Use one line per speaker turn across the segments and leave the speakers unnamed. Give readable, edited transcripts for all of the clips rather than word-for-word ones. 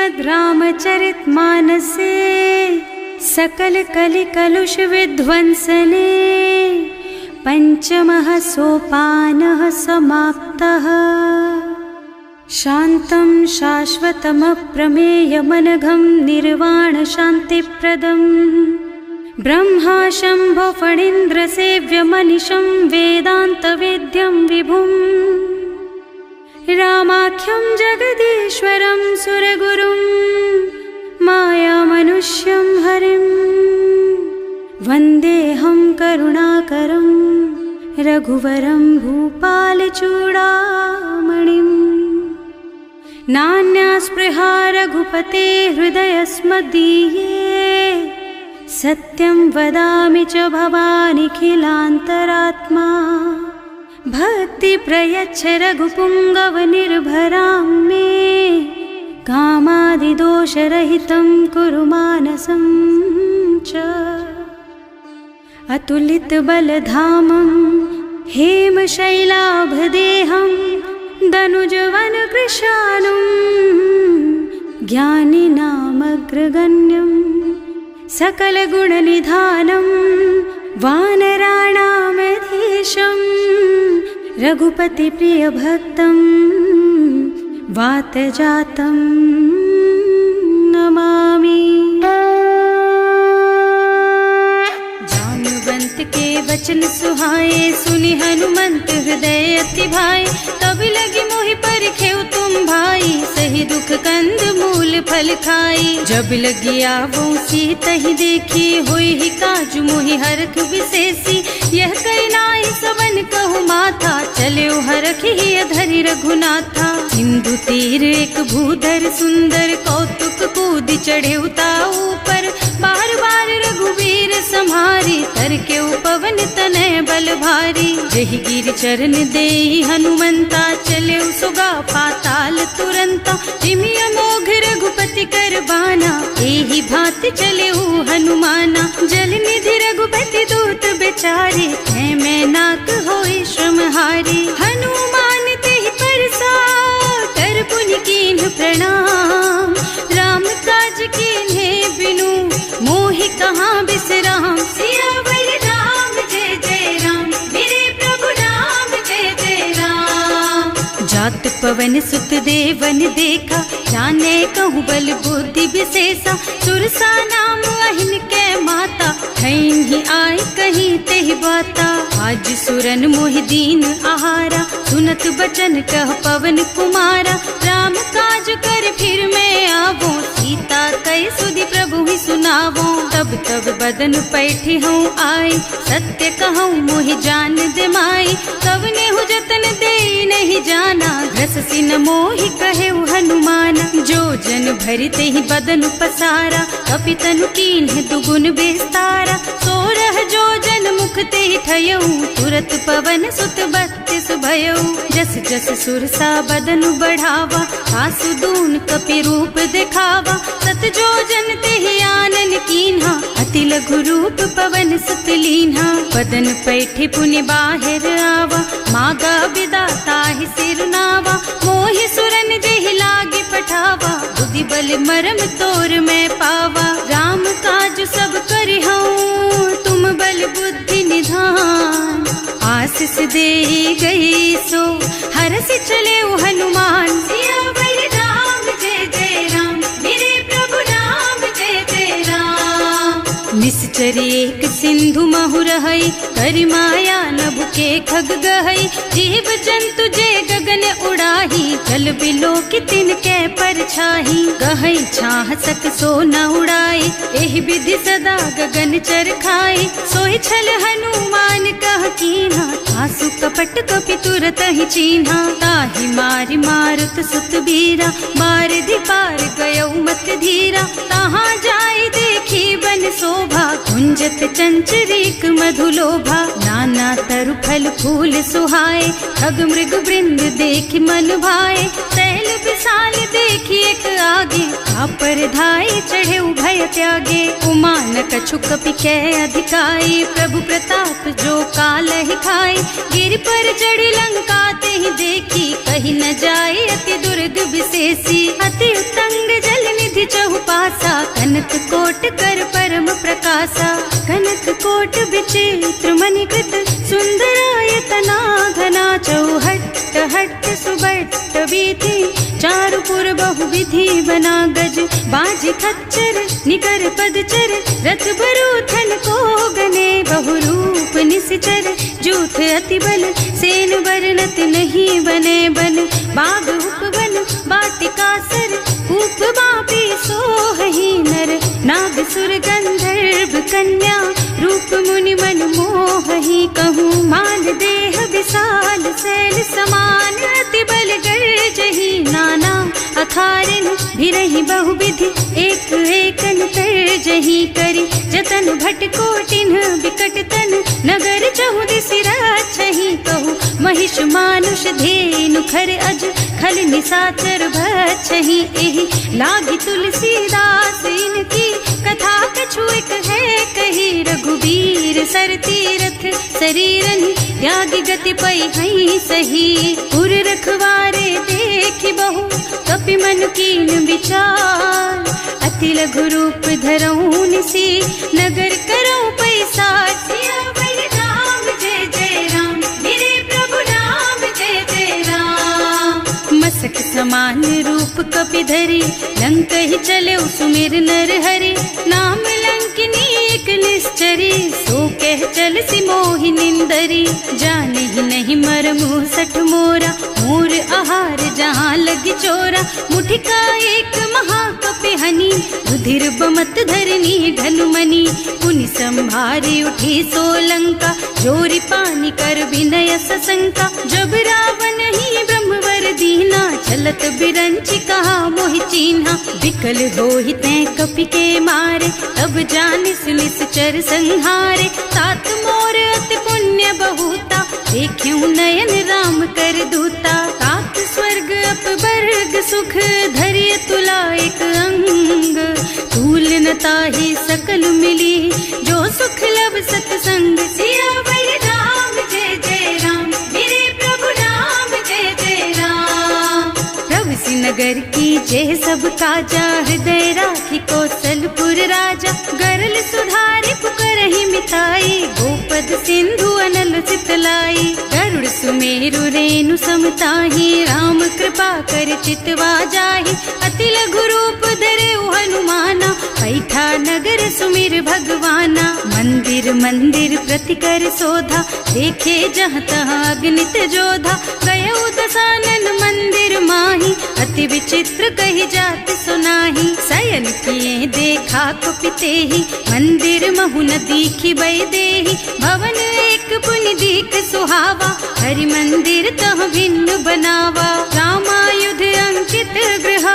श्रीमद् रामचरित मानसे सकल कलि कलुष विध्वंसने पंचमः सोपानः समाप्तः। शान्तं शाश्वतमप्रमेयमनघं निर्वाण शान्तिप्रदं ब्रह्मा शम्भो फणीन्द्रसेव्यमनिशं वेदान्तवेद्यं विभुं रामाख्यं जगदीश्वरं सुरगुरुं मायामनुष्यं हरिं वन्देऽहं करुणाकरं रघुवरं भूपालचूडामणिम्। नान्यास्पृहा रघुपते हृदयस्मदीये सत्यं वदामि च भवानिखिलान्तरात्मा। भक्ति प्रयच्छ रघुपुङ्गवनिर्भरां मे कामादिदोषरहितं कुरु मानसं च। अतुलितबलधामं हेमशैलाभदेहं दनुजवनकृशानुं ज्ञानिनामग्रगण्यं सकलगुणनिधानं वानराणामधीशं रघुपतिप्रियभक्तं वातजातं नमामि। जानुवंत के वचन सुहाए सुनि हनुमंत हृदय अति भाए। तब लगी मोहि परखेउ तुम भाई सही दुख कंद मूल फल खाई। जब लगी आवो सीतहि देखी होई ही काजु मोहि हरख विशेषी। यह कई नाई सबन कहु माथा चले हरखि ही अधरि रघुनाथा। सिंधु तीर एक भूधर सुंदर कौतुक कूद चढ़े उताऊ पर। बार बार रघुवीर सम्हारी तर के उपवन तनय बल भारी। जहि गिर चरण देहि हनुमंता चले सुगा पाताल तुरंता। जिमि अमोघ रघुपति कर बाना एहि भांति चले हनुमाना। जल निधि रघुपति दूत बेचारे है मैं नाक होई श्रमहारी। हनुमान तेहि परसा कर पुनि कीन्ह प्रणाम। राम काज कीन्हे बिनु मोहि कहाँ बिसराम। सियावर राम जय जय राम मेरे प्रभु राम जय जय राम। जात पवन सुत देवन देखा जाने कहूँ बल बुद्धि विशेषा। सुरसा नाम अहिन के माता खैन ही आय कहीं तेहि बाता। आज सुरन मोहि दीन आहारा सुनत बचन कह पवन कुमारा। राम काज कर फिर मैं आवो सीता कई सुधि प्रभु ही सुनावो। तब तब बदन पैठी हूँ आई सत्य कहूँ मोहि जान दे माई। तब ने हु जतन दे नहीं जाना घस सिन मोहि कहे हनुमान। जो जन भरते ही बदन पसारा कपितनु कीन्ह दुगुन बेस्तारा। सोरह जो जन मुख ते ठयऊ तुरत पवन सुत 32 भयऊ। जस जस सुरसा बदन बढ़ावा आसु दून कपि रूप दिखावा। सत जो जन ते आनन कीन्हा अति लघु रूप पवन सुत लीन्हा। बदन पैठी पुनि बाहिर आवा मागा विदाता ही सिरनावा। मोहि सुरन जेहि लागे पठावा बुद्धि बल मरम तोर मैं पावा। राम काज सब करिहूँ तुम बल बुद्धि निधान। आशीष दे गई सो हरष चले हनुमान। सियावर राम जय जय राम मेरे प्रभु राम जय जय राम। निश्चर एक सिंधु महु रहई करि माया नभ के खग गहई। जीव जंतु जे गगन उड़ाही जल बिलो की तिनके परछाही। गहई छाह सक सो न उड़ाई एहि विधि सदा गगन चर खाई। सोहि छल हनुमान कह कीन्हा आसु कपट कपि तुरत ही चीन्हा। ताहि मारि मारुत सुत बीरा बारिधि पार गयौ मत धीरा। तहाँ जाय देखी बन शोभा कुंजत चंचरीक मधुलोभा। नाना तरु फल फूल सुहाए खग मृग वृंद देखि मन भाए। तैल विशाल देखी एक आगे पर धाय चढ़े भय त्यागे। उमान कछु कपि कै अधिकाई प्रभु प्रताप जो काल ही खाए। गिर पर चढ़ी लंका ते ही देखी कहीं न जाए अति दुर्ग विशेषी। अति उत्तंग जल निवासा, कनक कोट कर परम प्रकाशा। कनक कोट विचित्र मणिकृत, सुंदरायतना घना। चौहट्ट हट्ट सुबट्ट बीथी, चारुपुर बहुविधि बना। गज बाजी खच्चर निकर पदचर, रथ बरूथन को गने। बहुरूप निश्चर जूथ अति बल, सेन वर्णत नहीं बने। बन बाग उपवन वाटिका सर, कूप बापी सोहहि नर। नाग सुर गंधर्व कन्या, रूप मुनि मन मोहहि। कहूँ माल देह विशाल, शैल समान अति बल गर्जहि। नाना अखारिन भिरहि बहुविधि, एक एकन तर्जहि। करि जतन भट कोटिन बिकट तन, नगर चहुदिस राछहि। कहूँ महिष मानुष धेनु खर अज, खल निशाचर भक्षहि। एहि लागी तुलसीदास इनकी, कथा कछु एक है कही। रघुबीर सर तीरथ शरीरन, त्यागी गति पै हई सही। पुर रखवारे देखि बहु, कपि मन कीन विचार। अति लघु रूप धरऊं निसी, नगर करऊं पैसार। सियावर राम जय जय राम, मेरे प्रभु राम जय जय राम। मसक समान रूप कपि धरी, लंक ही चले सुमिर नर हरि। नाम लंकिनी एक निश्चरी, सो कह चल सी मोहि निंदरी। जाने ही नहीं मरमु सठ मोरा, मोर आहार जहाँ लगी चोरा। मुठिका एक महाकपि हनी, रुधिर बमत धरनी ढलुमनी। पुनि संभारी उठी सोलंका, जोरी पानी कर विनय सशंका। जब रावण ही ब्रह्मवर दीना, चलत बिरंची कहा मोहि चीन्हा। विकल होहि तै कपि के मारे, तब जानिस निश्चर संहारे। तात मोर अति पुण्य बहुता, देख्यूं नयन राम कर दूता। तात स्वर्ग अपवर्ग सुख, धरिय तुला एक अंग। तूल न ताहि सकल मिली, जो सुख लब सतसंग। सियावर राम जय जय राम, मेरे प्रभु राम जय जय राम। प्रभु नगर की जय सब काजा, हृदय राखी कौशलपुर राजा। गरल सुधारी पुकारहि मिताई, गोपद सिंधु अनल चितलाई। गरुड़ सुमेरु रेणु समताहि, राम कृपा कर चितवा जाहि। अति लघु रूप धरे हनुमाना, पैठा नगर सुमिर भगवाना। मंदिर मंदिर प्रति कर शोधा, देखे जहाँ तहाँ अगणित जोधा। गयो दशानन मंदिर माही, अति विचित्र कही जात सुनाही। शयन किए देखा कुपितेहि, मंदिर महु न दीखि बैदेहि। भवन एक पुनि दीख सुहावा, हरि मंदिर तह भिन्न बनावा। रामायुध अंकित गृह,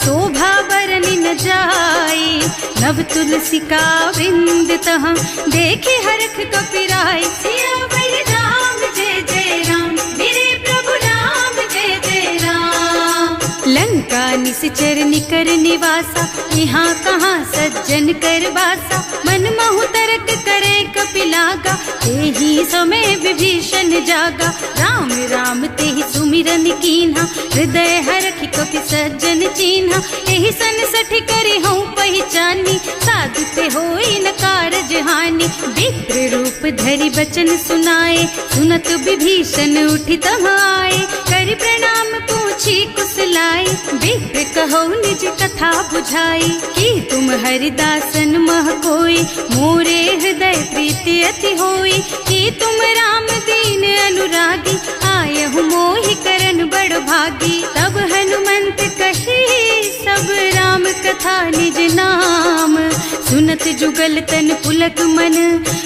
शोभा बरनि न जाई। नव तुलसी का वृंद तह, देखे हरख कपिराई। सियावर राम जय जय राम, मेरे प्रभु राम जय जय राम। लंका निश्चर निकर निवासा, यहाँ कहाँ सज्जन कर बासा। मन महु तर्क करे कपिलागा, तेहि समय विभीषण जागा। राम राम तेहि सुमिरन कीन्हा, हृदय हरखि कपि सज्जन चीन्हा। एहि सन सठ करि हूँ पहचानी, साधु ते होई न कारज हानि। विप्र रूप धरि बचन सुनाए, सुनत विभीषण उठि तह आए। करि प्रणाम पूछी कुशलाई, विप्र कहो निज कथा बुझाई। कि तुम हरिदासन मह कोई, मोरे हृदय प्रीति अति होई। कि तुम राम दीन अनुरागी, आयहु मोहि करन बड़ भागी। तब हनुमंत कही सब राम कथा निज नाम। सुनत जुगल तन पुलक मन,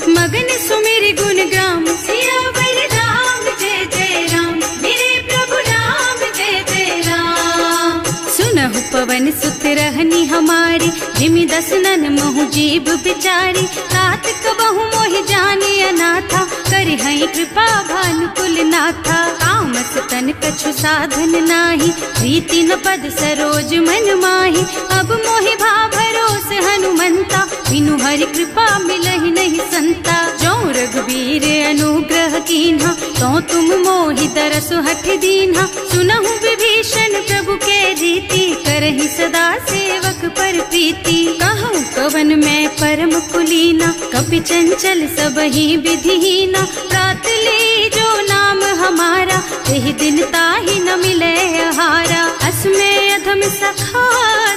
मगन सुमिर गुण ग्राम। सियावर राम जय जय राम, मेरे प्रभु राम जय जय राम। सुनहु पवन सुत रहनी हमारी, जिमि दसनन महु जीव बिचारी। तात कबहु मोहि जानी अनाथा, करिहै कृपा भानुकुल नाथा। तामस तन कछु साधन नाही, प्रीति न पद सरोज मन माही। अब मोहि भाव भरोस हनुमंता, बिनु हरि कृपा मिलहि नहीं संता। जो रघुबीर अनुग्रह कीन्हा, तो तुम मोहि दरसु हठ दीन्हा। सुनहु विभीषण प्रभु के रीति, करहि सदा सेवक पर प्रीति, कहूँ कवन में परम कुलीना, कपि चंचल सब ही विधिहीना। प्रात ले जो नाम हमारा, यही दिन ताहि न मिले हारा। असमय अधम सखा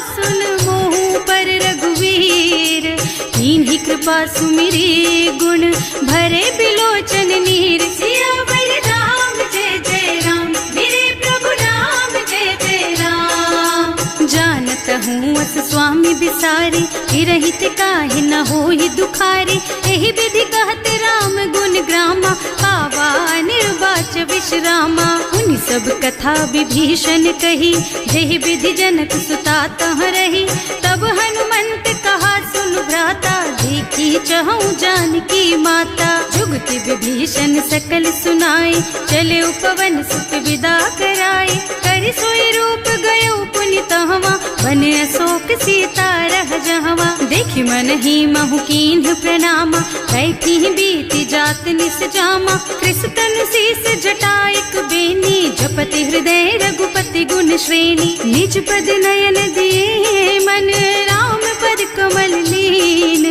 सुन मोहु पर रघुवीर, कीन्ही कृपा सुमिरी गुण भरे बिलोचन नीर। सियावर राम जय जय राम, मेरे प्रभु राम जय जय राम। जानत हूँ अस स्वामी बिसारी, हिरहित काहे न होई दुखारी। एहि विधि कहत राम गुण ग्रामा, पावा निर्वाच विश्रामा। उन सब कथा विभीषण कही, जेहि विधि जनक सुता तह रही। तब हनुमंत कहा सुन भ्राता, देखी चहु जानकी माता। जुगति विभीषण सकल सुनाई, चले उपवन सुत विदा कराई। कर सोई रूप गयो पुनि तहवा, बने अशोक सीता रह जहवा। देखि मन ही महु कीन्ह प्रणामा, बैठी बीती जात निस जामा। कृष तनु शीस जटाइक बेनी, जपति हृदय रघुपति गुण श्रेणी। निज पद नयन दिए मन, राम पद कमल लीन।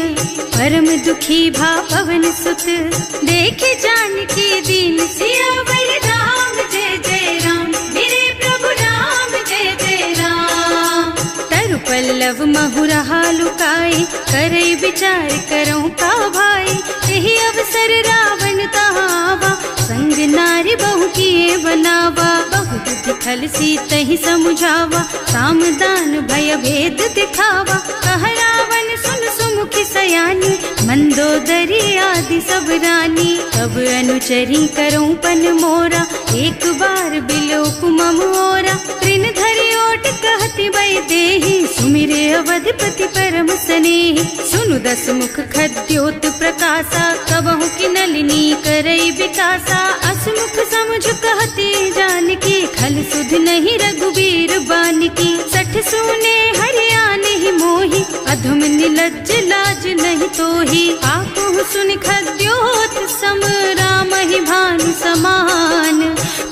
परम दुखी भा पवन सुत, देखे जानकी दीन। सियावर राम जय जय राम, मेरे प्रभु राम जय जय राम। तरु पल्लव महुरहा लुकाई, करई विचार करऊं का भाई। यही अवसर रावण तहावा, संग नारी बहु किए बनावा। बहु बुद्धि खल सीतहि समुझावा, साम दान भय भेद दिखावा। कह रावण सुन सुमुखी सयानी, मंदोदरी आदि सब रानी। तब अनुचरी करऊं पन मोरा, एक बार बिलोक मम ओरा। तृण धरि ओट कहति वै देहि, सुमिरे अवधपति परम स्नेहि। सुनु दस मुख खद्योत प्रकाशा, कबहु की नलिनी करई विकासा। असमुख समझ कहती जानकी, खल सुध नहीं रघुबीर बानकी। सठ सूने हरियाणा ही मोही, अधम निलज्ज लाज नहीं तोही। आकुह सुन खद्योत सम, राम ही भानु समान।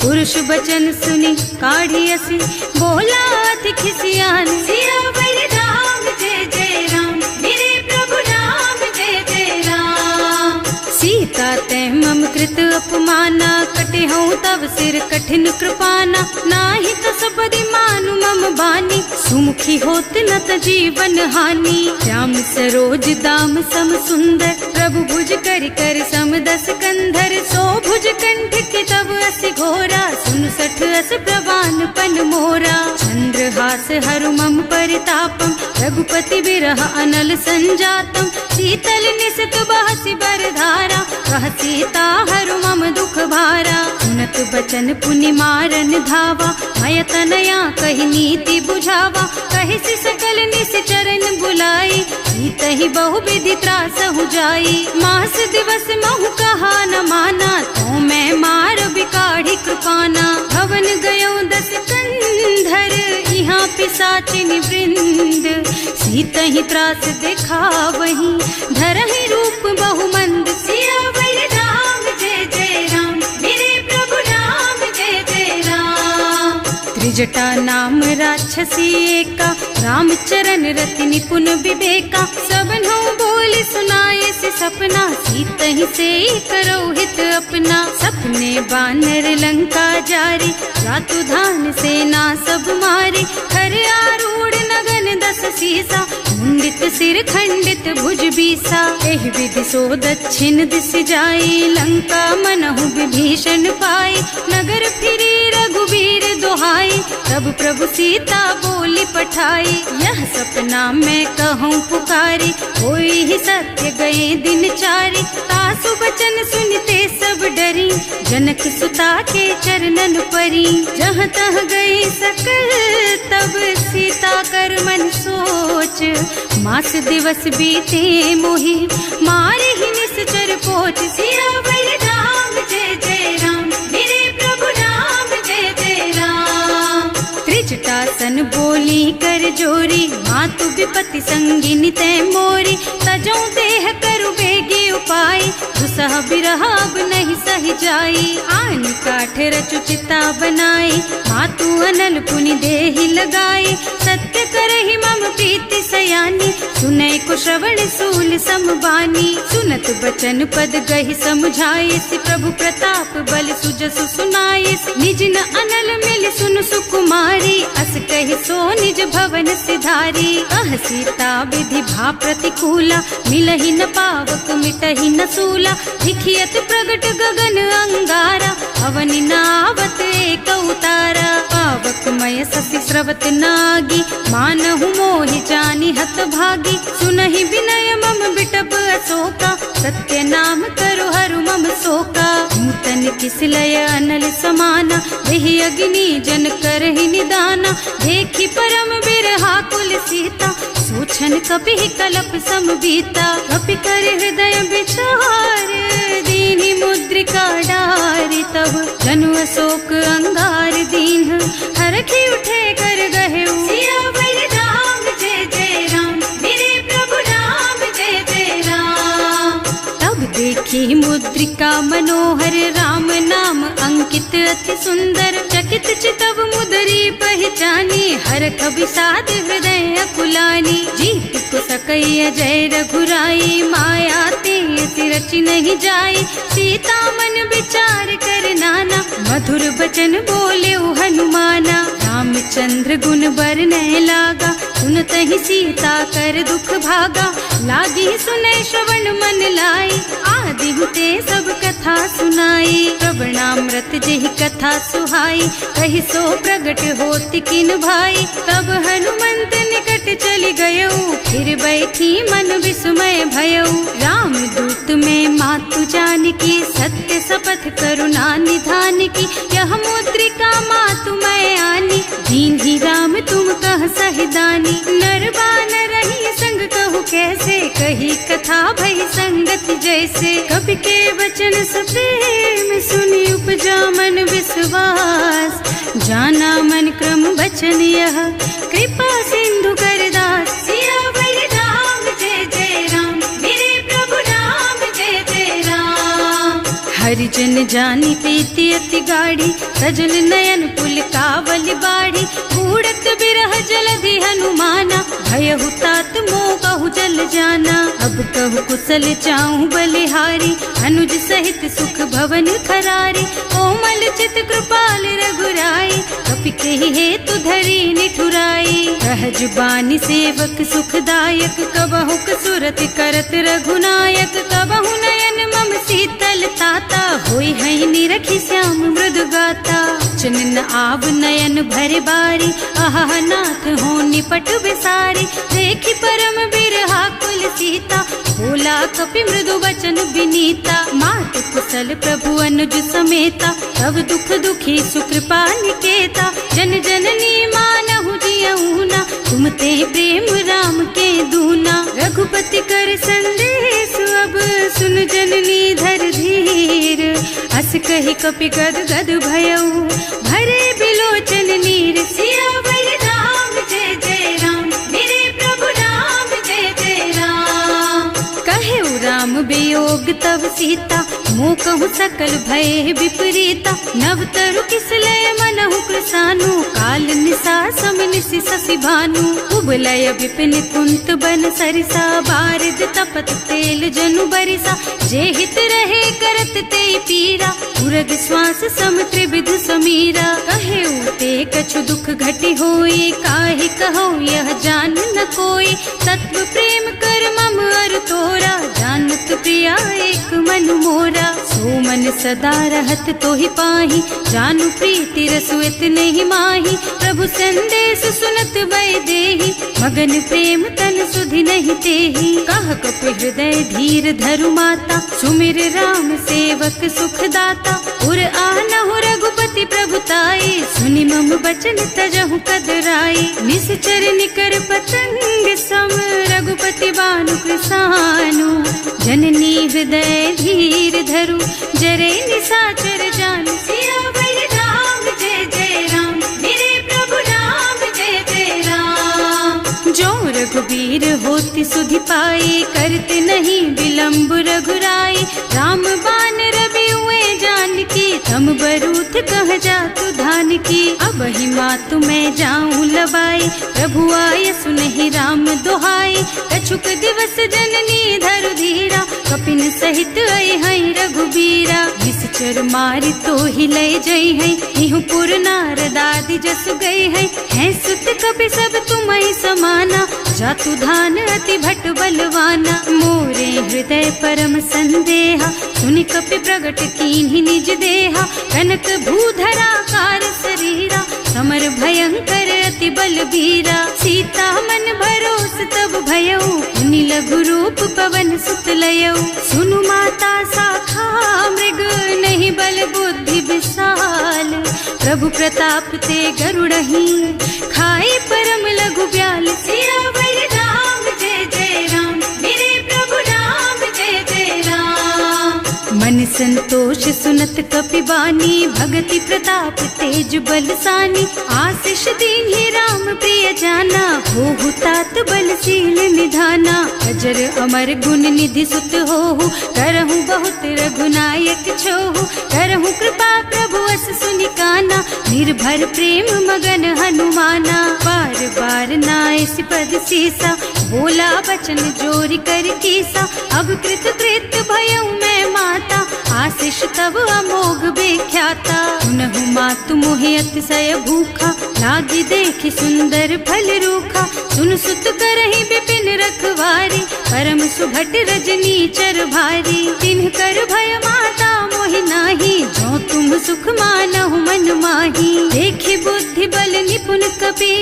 पुरुष बचन सुनि काढ़ी असी, बोला अति खिसियान। सियावर राम जय जय राम, मेरे प्रभु राम जय जय राम। सीता तै मम कृत अपमाना, कटे हूँ तब सिर कठिन कृपाना। नाही तो सबदि मानु मम बानी, सुमुखी होत न त जीवन हानि। श्याम सरोज दाम सम सुंदर, प्रभु भुज कर कर सम दस कंधर। सो भुज कंठ के तब अस घोरा, सुन सठ अस प्रवान पन मोरा। चंद्रहास हरु मम परितापम, रघुपति बिरह अनल संजातम। शीतल निसत बहसि बरधारा, कह सीता हरु मम दुख भारा। सुनत बचन पुनि मारन धावा, मय तनया कहि नीति बुझावा। कहि सि सकल निस चरण बुलाई, सीतहि बहु विधि त्रासहु जाई। मास दिवस महु कहा न माना, तो मैं मार बिकाढ़ी कृपाना। भवन गयो दस कंधर, यहाँ पिशाचिनी वृंद। सीतहि त्रास दिखावहि, धरहि रूप बहुमंद। सियावर राम जय जय राम, मेरे प्रभु राम जय जय राम। त्रिजटा नाम राक्षसी एका, राम चरण रति निपुण विवेका। सबनों बोल सुनाए से सपना, सीतहि से करो हित अपना। सपने बानर लंका जारी, रातु धान सेना सब मारी। खर आरूढ़ नगन दस सीसा, मुंडित सिर खंडित भुज बीसा। एहि विधि सो दक्षिण दिस जाई, लंका मनहु विभीषण पाई। नगर फिरी रघुबीर दुहाई, तब प्रभु सीता बोली पठाई। यह सपना मैं कहूँ पुकारी, होई ही सत्य गए दिन चारी। तासु बचन सुनते सब डरी, जनक सुता के चरणन परी। जहाँ तह गई सकल तब सीता कर मन सोच। मास दिवस बीते मोहि, मारे ही निश्चर पोच। सियावर राम जय जय राम, मेरे प्रभु राम जय जय राम। त्रिज जटासन बोली कर जोरी, मातु विपत्ति संगिनी तै मोरी। तजौ देह करु बेगी उपाय, दुसह बिरह अब नहीं सही जाई। आन काठ रचु चिता बनाई, मातु अनल पुनि देहि लगाई। सत्य करहि मम प्रीति सयानी, सुनै को श्रवण सूल समबानी। सुनत बचन पद गहि समझाई, प्रभु प्रताप बल सुजसु सुनाई। निज न अनल मिल सुन सुकुमारी, अस कहि सो निज भवन सिधारी। कह सीता विधि भा प्रतिकूला, मिलहि न पावक मिटहि न सूला। भिखियत प्रगट गगन अंगारा, अवनि नावत एक उतारा। पावक मय ससि स्रवत नागी, मानहु मोहि जानि हत भागी। सुनहि विनय मम बिटप अशोका, सत्य नाम करु हरु मम शोका। नूतन किसलय अनल समाना, देहि अग्नि जन करहि निदाना। देखि परम बिरहा कुल सीता, सोचन कपि कलप सम बीता। कपि कर हृदय विचार, दीनि मुद्रिका डारि। तब जनु अशोक अंगार दीन, हरखि उठे कर गहेउ। सियावर राम जय जय राम, मेरे प्रभु राम जय जय राम। तब देखी मुद्रिका मनोहर, राम नाम अंकित अति सुंदर। चकित चितव मुदरी पहचानी, हरख विषाद हृदय अकुलानी। जीत को सकई अजय रघुराई, माया ते रचि नहीं जाई। सीता मन विचार कर नाना, मधुर बचन बोले हनुमाना। रामचंद्र गुण बरनय लागा, सुनतहि सीता कर दुख भागा। लागी सुनै श्रवण मन लाई, आदि ते सब कथा सुनाई। प्रवणामृत जेहि कथा सुहाई, कहि सो प्रगट होति किन भाई। तब हनुमंत निकट चली गयऊ, फिर बैठी मन विस्मय भयऊ। राम दूत में मातु जानकी, सत्य शपथ करुणा निधान की। यह मुद्रिका मातु मैं आनी, दीन ही राम तुम कह सहिदानी। नर बानर रही संग कहु कैसे, कही कथा भई संगत जैसे। कवि के वचन सप्रेम सुनि उपजा मन विश्वास। जाना मन क्रम वचन यह, कृपा सिंधु करदास। सियावर राम जय जय राम, मेरे प्रभु राम जय जय राम। हरिजन जानी प्रीति अति गाढ़ी, सजल नयन पुलकावल बाढ़ी। बूढ़त बिरह जलधि हनुमाना, भयहु तात मोह कहु जल जाना। अब कहु कुशल चाहूं बलिहारी, अनुज सहित सुख भवन खरारी। कोमल चित कृपाल रघुराई, कपि केहि हेतु धरी निठुराई। सहज बानी सेवक सुखदायक, कबहु कसुरत करत रघुनायक। कबहु नयन मम शीतल ताता, होई है निरखि श्याम मृदु गाता। चनन आव नयन भरे बारी, आहा नाथ हो निपट बिसारी। देखि परम बिरहा कुल सीता, बोला कपि मृदु वचन विनीता। मात कुशल प्रभु अनुज समेता, तब दुख दुखी सुकृपा निकेता। जन जननी मानहु जियऊ ना, तुम ते प्रेम राम के दूना। रघुपति कर संदेश अब सुन जननी धर धीर। हस कहि कपि गद गद भयऊ, भरे बिलोचन नीर। सियावर राम जय जय राम, मेरे प्रभु राम जय जय राम। कहेउ राम वियोग तब सीता, मोह कहु सकल भय विपरीता। नव तरु किसलय मनहु कृसानु, काल निशा सम निशि शशि भानु। उबलय विपिन कुंत बन सरिसा, बारिद तपत तेल जनु बरिसा। जे हित रहे करत ते पीरा, उरग श्वास सम त्रिविध समीरा। कहेउ ते कछु दुख घटी होई, काहे कहो यह जान न कोई। तत्व प्रेम कर मम अर तोरा, जानत प्रिया एक मन मोरा। सो मन सदा रहत तोहि पाही, जानु प्रीति रसु इतने ही माही। प्रभु संदेश सुनत वै देहि, मगन प्रेम तन सुधि नहीं तेहि। कह कपि हृदय धीर धरु माता, सुमिर राम सेवक सुखदाता। उर आनहु रघुपति प्रभुताई, सुनि मम बचन तजहु कदराई। निश्चर निकर पतंग सम, रघुपति बानु कृसानु। जननी हृदय धीर धरु, जरे निशाचर जान। सियावर राम जय जय राम, मेरे प्रभु राम रघुबीर होति सुधि पाए, करते नहीं विलम्ब रघुराई। राम बान रवि हुए जानकी, तम बरूथ कह जातु धान की। अब ही मातु मैं जाऊं लबाई, प्रभु आय सुनहि राम दोहाई। कछुक दिवस जननी धरु धीरा, कपिन सहित आई है रघुबीरा। निश्चर मारी तो ही लय जई है, इहु पुर नारद आदि जसु गए है सुत कपि सब तुम्हि समाना। जातु धान अति भट बलवाना, मोरे हृदय परम संदेहा। सुनि कपि प्रगट कीन्हि निज देहा, कनक भूधरा कार शरीरा। समर भयंकर अति बलबीरा, सीता मन भरोस तब भयउ। मुनि लघु रूप पवन सुत लयउ, सुनु माता साखा मृग। नहीं बल बुद्धि विशाल, प्रभु प्रताप ते गरुड़हि। खाई परम लघु ब्याल, सियावर राम जय जय राम। मेरे प्रभु राम जय जय राम। मन संतोष सुनत कपि बानी, भगति प्रताप तेज बलसानी। आशीष दीन्हि राम प्रिय जाना, होहु तात बलशील निधाना। अजर अमर गुण निधि सुत होहु, करहु बहुत रघुनायक छोहु। करहु कृपा प्रभु अस सुनि काना, निर्भर प्रेम मगन हनुमाना। बार बार नाइस पद सीसा, बोला बचन जोरि कर कीसा। अब कृत कृत भयउ मैं माता, आशीष तब अमोघ बेख्याता। सुनहु मातु मोहि अतिशय भूखा, लागी देखि सुंदर फल रूखा। सुन सुत करहि विपिन रखवारी, परम सुभट रजनी चर भारी। तिन्ह कर भय माता मोहि नाही, जो तुम सुख मानहु मन माही। देखि बुद्धि बल निपुण कपि,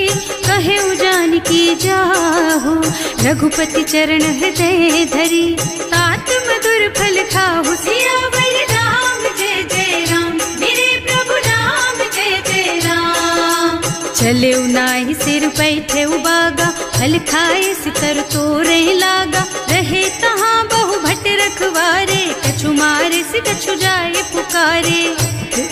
कहे जानकी जाहु। रघुपति चरण हृदय धरी, तात मधुर फल खाहु। सियावर राम जय जय राम, मेरे प्रभु राम जय जय राम। चले नाहि सिर पैठे उबागा, फल खाए सितर तोरे लागा। रहे तहाँ बहु भट रखवारे, कछु मारे से कछु जाए पुकारे।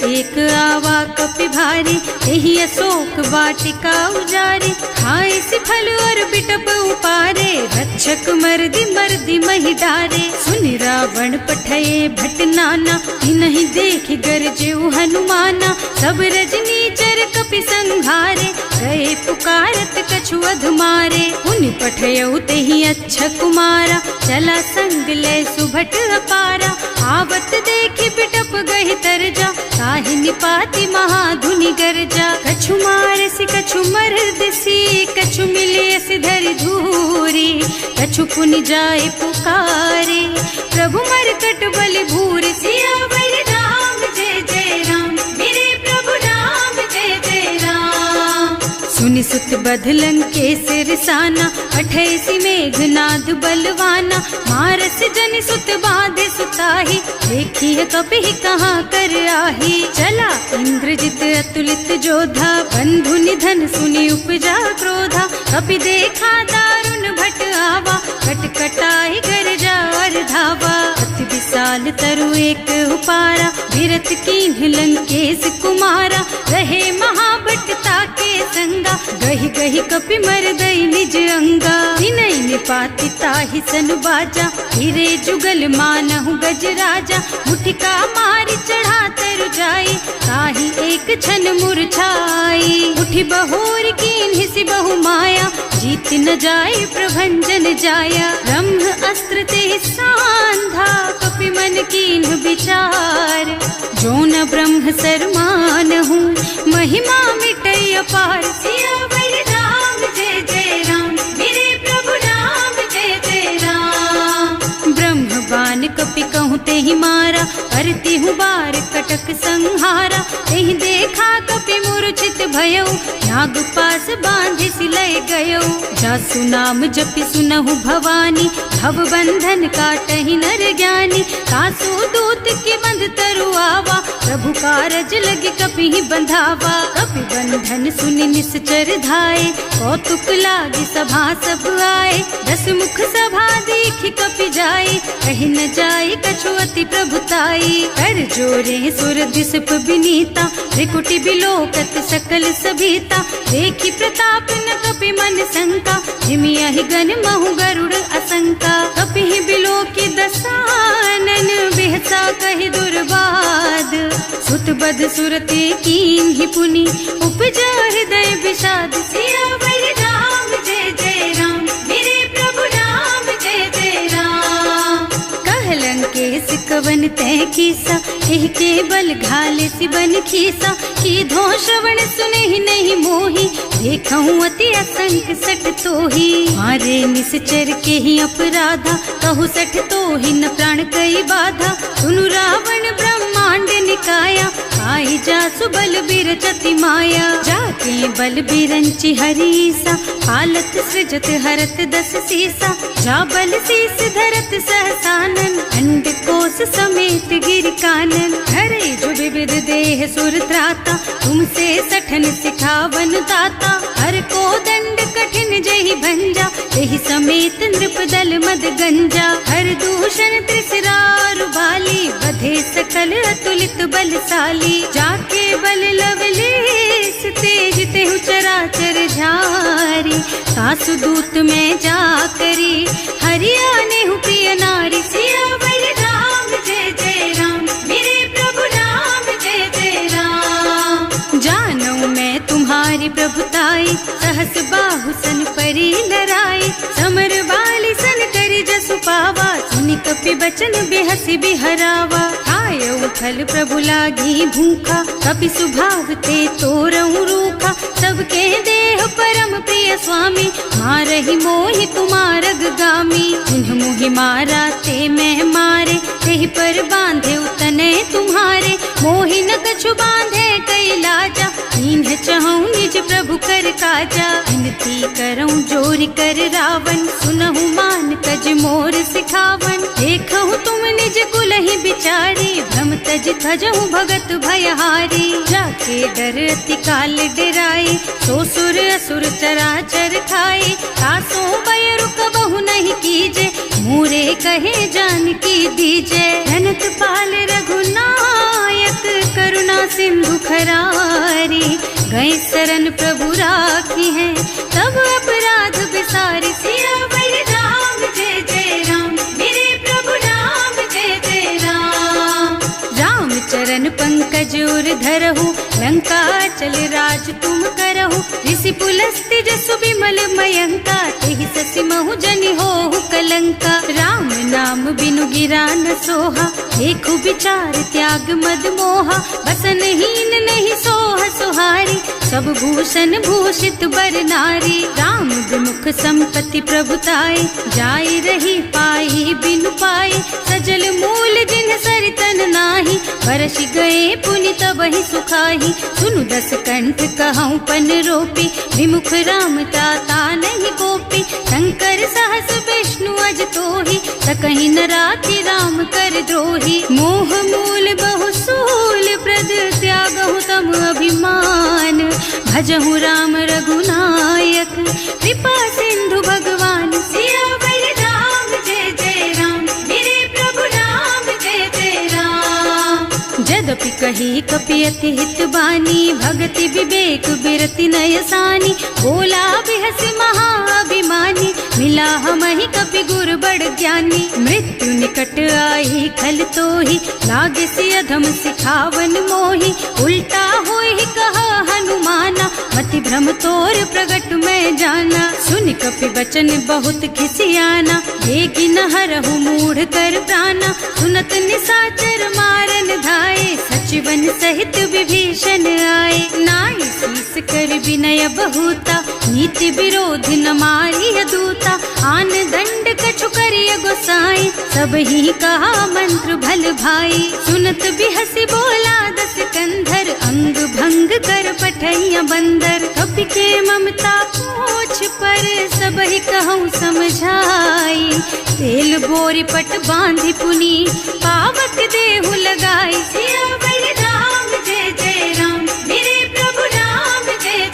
एक आवा कपि भारी, यही अशोक वाटिका उजारी। खाए से फल और बिटप उपारे, रक्षक मर्दी मर्दी महि डारे। सुनि रावण पठये भट नाना, नहीं देखि गरजेउ हनुमाना। सब रजनी चर कपि संघारे, गए पुकारत कछु अध मारे। उनि पठयउ तेहि अच्छा कुमारा, चला संग लय सुभट अपारा। आवत देखि बिटप गहि तरजा, काहि निपाति महाधुनि गरजा। कछु मार से कछु मर्द सी, कछु मिले से धरि धूरी। कछु पुनि जाए पुकारे, प्रभु मरकट बलि भूरि। सियावर राम जय जय राम, मेरे प्रभु राम जय जय राम। सुनि सुत बध लंकेश रिसाना, पठयसि मेघनाद बलवाना। मारस जनि सुत बाधे सुताही, देखिए कपि कहाँ कर आही। चला इंद्रजित अतुलित जोधा, बंधु निधन सुनि उपजा क्रोधा। कपि देखा दारुण भट आवा, कटकटाई गरजा और धावा। अति विशाल तरु एक उपारा, विरत कीन्ह लंकेश कुमारा। रहे महाभटता के संगा, गहि गहि कपि मरदई निज अंगा। विनय निपाति ताहि सन बाजा, हिरे जुगल मानहु गज राजा। मुठिका मारि चढ़ा तरु जाई, ताहि एक छन मूर्छाई। उठि बहोर कीन्हि सि बहु माया, जीत न जाए प्रभंजन जाया। ब्रह्म अस्त्र ते सांधा, कपि मन कीन्ह विचार। जो न ब्रह्म सर मानहु, महिमा मिटै अपार। सियावर राम जय जय राम, मेरे प्रभु राम जय जय राम। ब्रह्म बान कपि कहूँ तेहि मारा, करती हूँ बार कटक संहारा। तेहि देखा कपि मूर्छित भयउ, नाग पास बांधि सिलय गयउ। जासु नाम जपि सुनहु भवानी, भव बंधन काटहि नर ज्ञानी। कासु दूत की बंध तरु आवा, प्रभु कारज लगे कपि बंधावा। कपि बंधन कहन सुनि निश्चर धाये, कौतुक लागी सभा सब आए। 10 मुख सभा देखि कपि जाए, कहि न जाए कछु अति प्रभुताई। कर जोरे सुर दिसप विनीता, त्रिकुटी बिलोकत सकल सभीता। देखि प्रताप न कपि मन शंका, जिमियहि गण महु गरुड़ असंका। कपि बिलोकि दसानन, बिहसा कहि दुर्बाद। सुत बद सुरते कीन्हि पुनि, उपजा हृदय विषाद। सियावर राम जय जय राम, मेरे प्रभु राम जय जय राम। कहलंकेश कवन तै कीसा, एह के बल घाले सिबन खीसा। कीधो श्रवण सुनेहि नहीं मोहि, देखहु अति असंख सठ तोहि। मारे निश्चर के ही अपराधा, कहु सठ तोहि न प्राण कई बाधा। सुनु रावण ब्रह्मांड निकाया, आई जासु बल बिरचति माया। जाके बल बिरंचि हरीसा, पालत सृजत हरत 10 सीसा। जा बल शीस धरत सहसानन, अंड कोस समेत गिर कानन। हरे जो विविध देह सुर त्राता, तुमसे सठन सिखावन दाता। हर को दंड कठिन जहि भंजा, यही समेत नृप दल मद गंजा। हर दूषण त्रिसरारु बाली, बधे सकल अतुलित बलशाली। जाके बल लवलेस तेज तेहु चराचर झारी। सासु दूत में जा करी, हरियाणे हूँ प्रिय नारी। सियावर राम जय जय राम, मेरे प्रभु राम जय जय राम। जानू मैं तुम्हारी प्रभुताई, सहस बाहु सन परी लराई। समर वाली सन करी जसु पावा, सुनि कपि बचन बेहसी बिहरावा। आयऊ फल प्रभु लागी भूखा, कपि सुभाव ते तोरऊ रूखा। सबके देह परम प्रिय स्वामी, मारहि मोहि तुमारग गामी। जिन्ह मोहि मारा ते मैं मारे, तेहि पर बांधे उतने तुम्हारे। मोहि न कछु बांधे कई लाजा, इन्ह चहूँ निज प्रभु कर काजा। विनती करऊँ जोरि कर रावण, सुनहु मान तज मोर सिखावन। देखहु तुम निज कुलहि बिचारी, भ्रम तज थजहु भगत भयहारी। जाके डर अति काल डराई, सो सुर असुर चराचर खाए। तासो भय रुक बहु नहीं कीजे, मूरे कहे जानकी दीजे। धनत पाल रघुनायक, करुणा सिंधु खरारी। गए शरण प्रभु राखी है, तब अपराध बिसारी। सियावर राम जय जय राम, मेरे प्रभु राम जय जय राम। राम चरण पंकज उर धरहु, लंका चल राज तुम करहु। ऋषि पुलस्त्य जसु विमल मयंका, तेहि ससि महु जनि होहु कलंका। राम नाम बिनु गिरा न सोहा, देखु विचार त्याग मद मोहा। बसनहीन नहीं सोह सुहारी, सब भूषण भूषित बर नारी। राम विमुख संपत्ति प्रभुताई, जाई रही पाई बिनु पाई। सजल मूल जिन सरितन नाही, बरस गए पुनि तबहि सुखाही। सुनु 10 कंठ कहूँ पन रोपी, विमुख राम ताता नहीं कोपी। शंकर सहस विष्णु अज तोहि, सकहि न राखि राम कर द्रोही। मोह मूल बहुसूल प्रद, त्यागहु तम अभिमान। भजहु राम रघुनायक, कृपा सिंधु भगवान। सियावर राम जय जय राम, मेरे प्रभु राम जय जय राम। जदपि कही कपि अति हित बानी, भगति विवेक बिरति नयसानी। बोला बिहसि महाअभिमानी, मिला हमहि कपि गुर बड़ ज्ञानी। मृत्यु निकट आई खल तोहि, लागे सि अधम सिखावन मोहि। उल्टा होहि कहा हनुमाना, मति भ्रम तोर प्रगट में जाना। सुन कपि बचन बहुत खिसियाना, देगी न हरहु मूढ़ कर प्राणा। सुनत निशाचर मारन धाये, सचिवन सहित विभीषण आए। नाई शीस कर विनय बहुता, नीति विरोध न मारिय दूता। आन दंड कछु करिय गोसाई, सब ही कहा मंत्र भल भाई। सुनत बिहसि बोला 10 कंधर, अंग भंग कर पठैया बंदर। कपि के ममता पूछ पर, सब ही कहूँ समझाई। तेल बोरी पट बांधि पुनी, पावक देहु लगाई। सियावर राम जय जय राम, मेरे प्रभु राम जय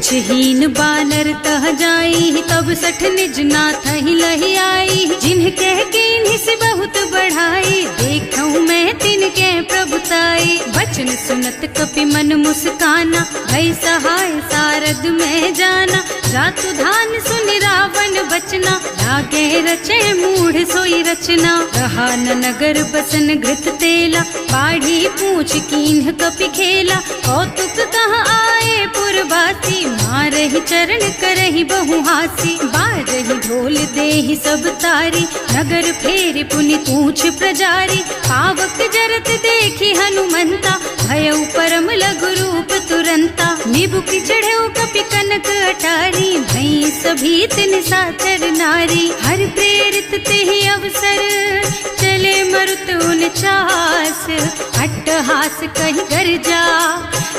पुछहीन बानर तह जाई, तब सठ निज नाथ ही लही आई। जिन्ह कह कीन्हि से बहुत बढ़ाई, देखऊं मैं तिनके प्रभुताई। बचन सुनत कपि मन मुस्काना, भई सहाय सारद में जाना। जातु धान सुनि रावण बचना, लागे रचे मूढ़ सोई रचना। रहा न नगर बसन घृत तेला, बाढ़ी पूछ कीन्ह कपि खेला। कौतुक कहाँ आए पुरवासी, मारहि चरण करहि बहु हासी। बाजहि ढोल देहि सब तारी, नगर फेरि पुनि पूछ प्रजारी। पावक जरत देखि हनुमंता, भयउ परम लघु रूप तुरंता। निबुकि चढ़ऊ कपि कनक अटारी, भई सभीत निशाचर नारी। हर प्रेरित तेहि अवसर, चले मरुत उनचास। अट्टहास कहि गर्जा,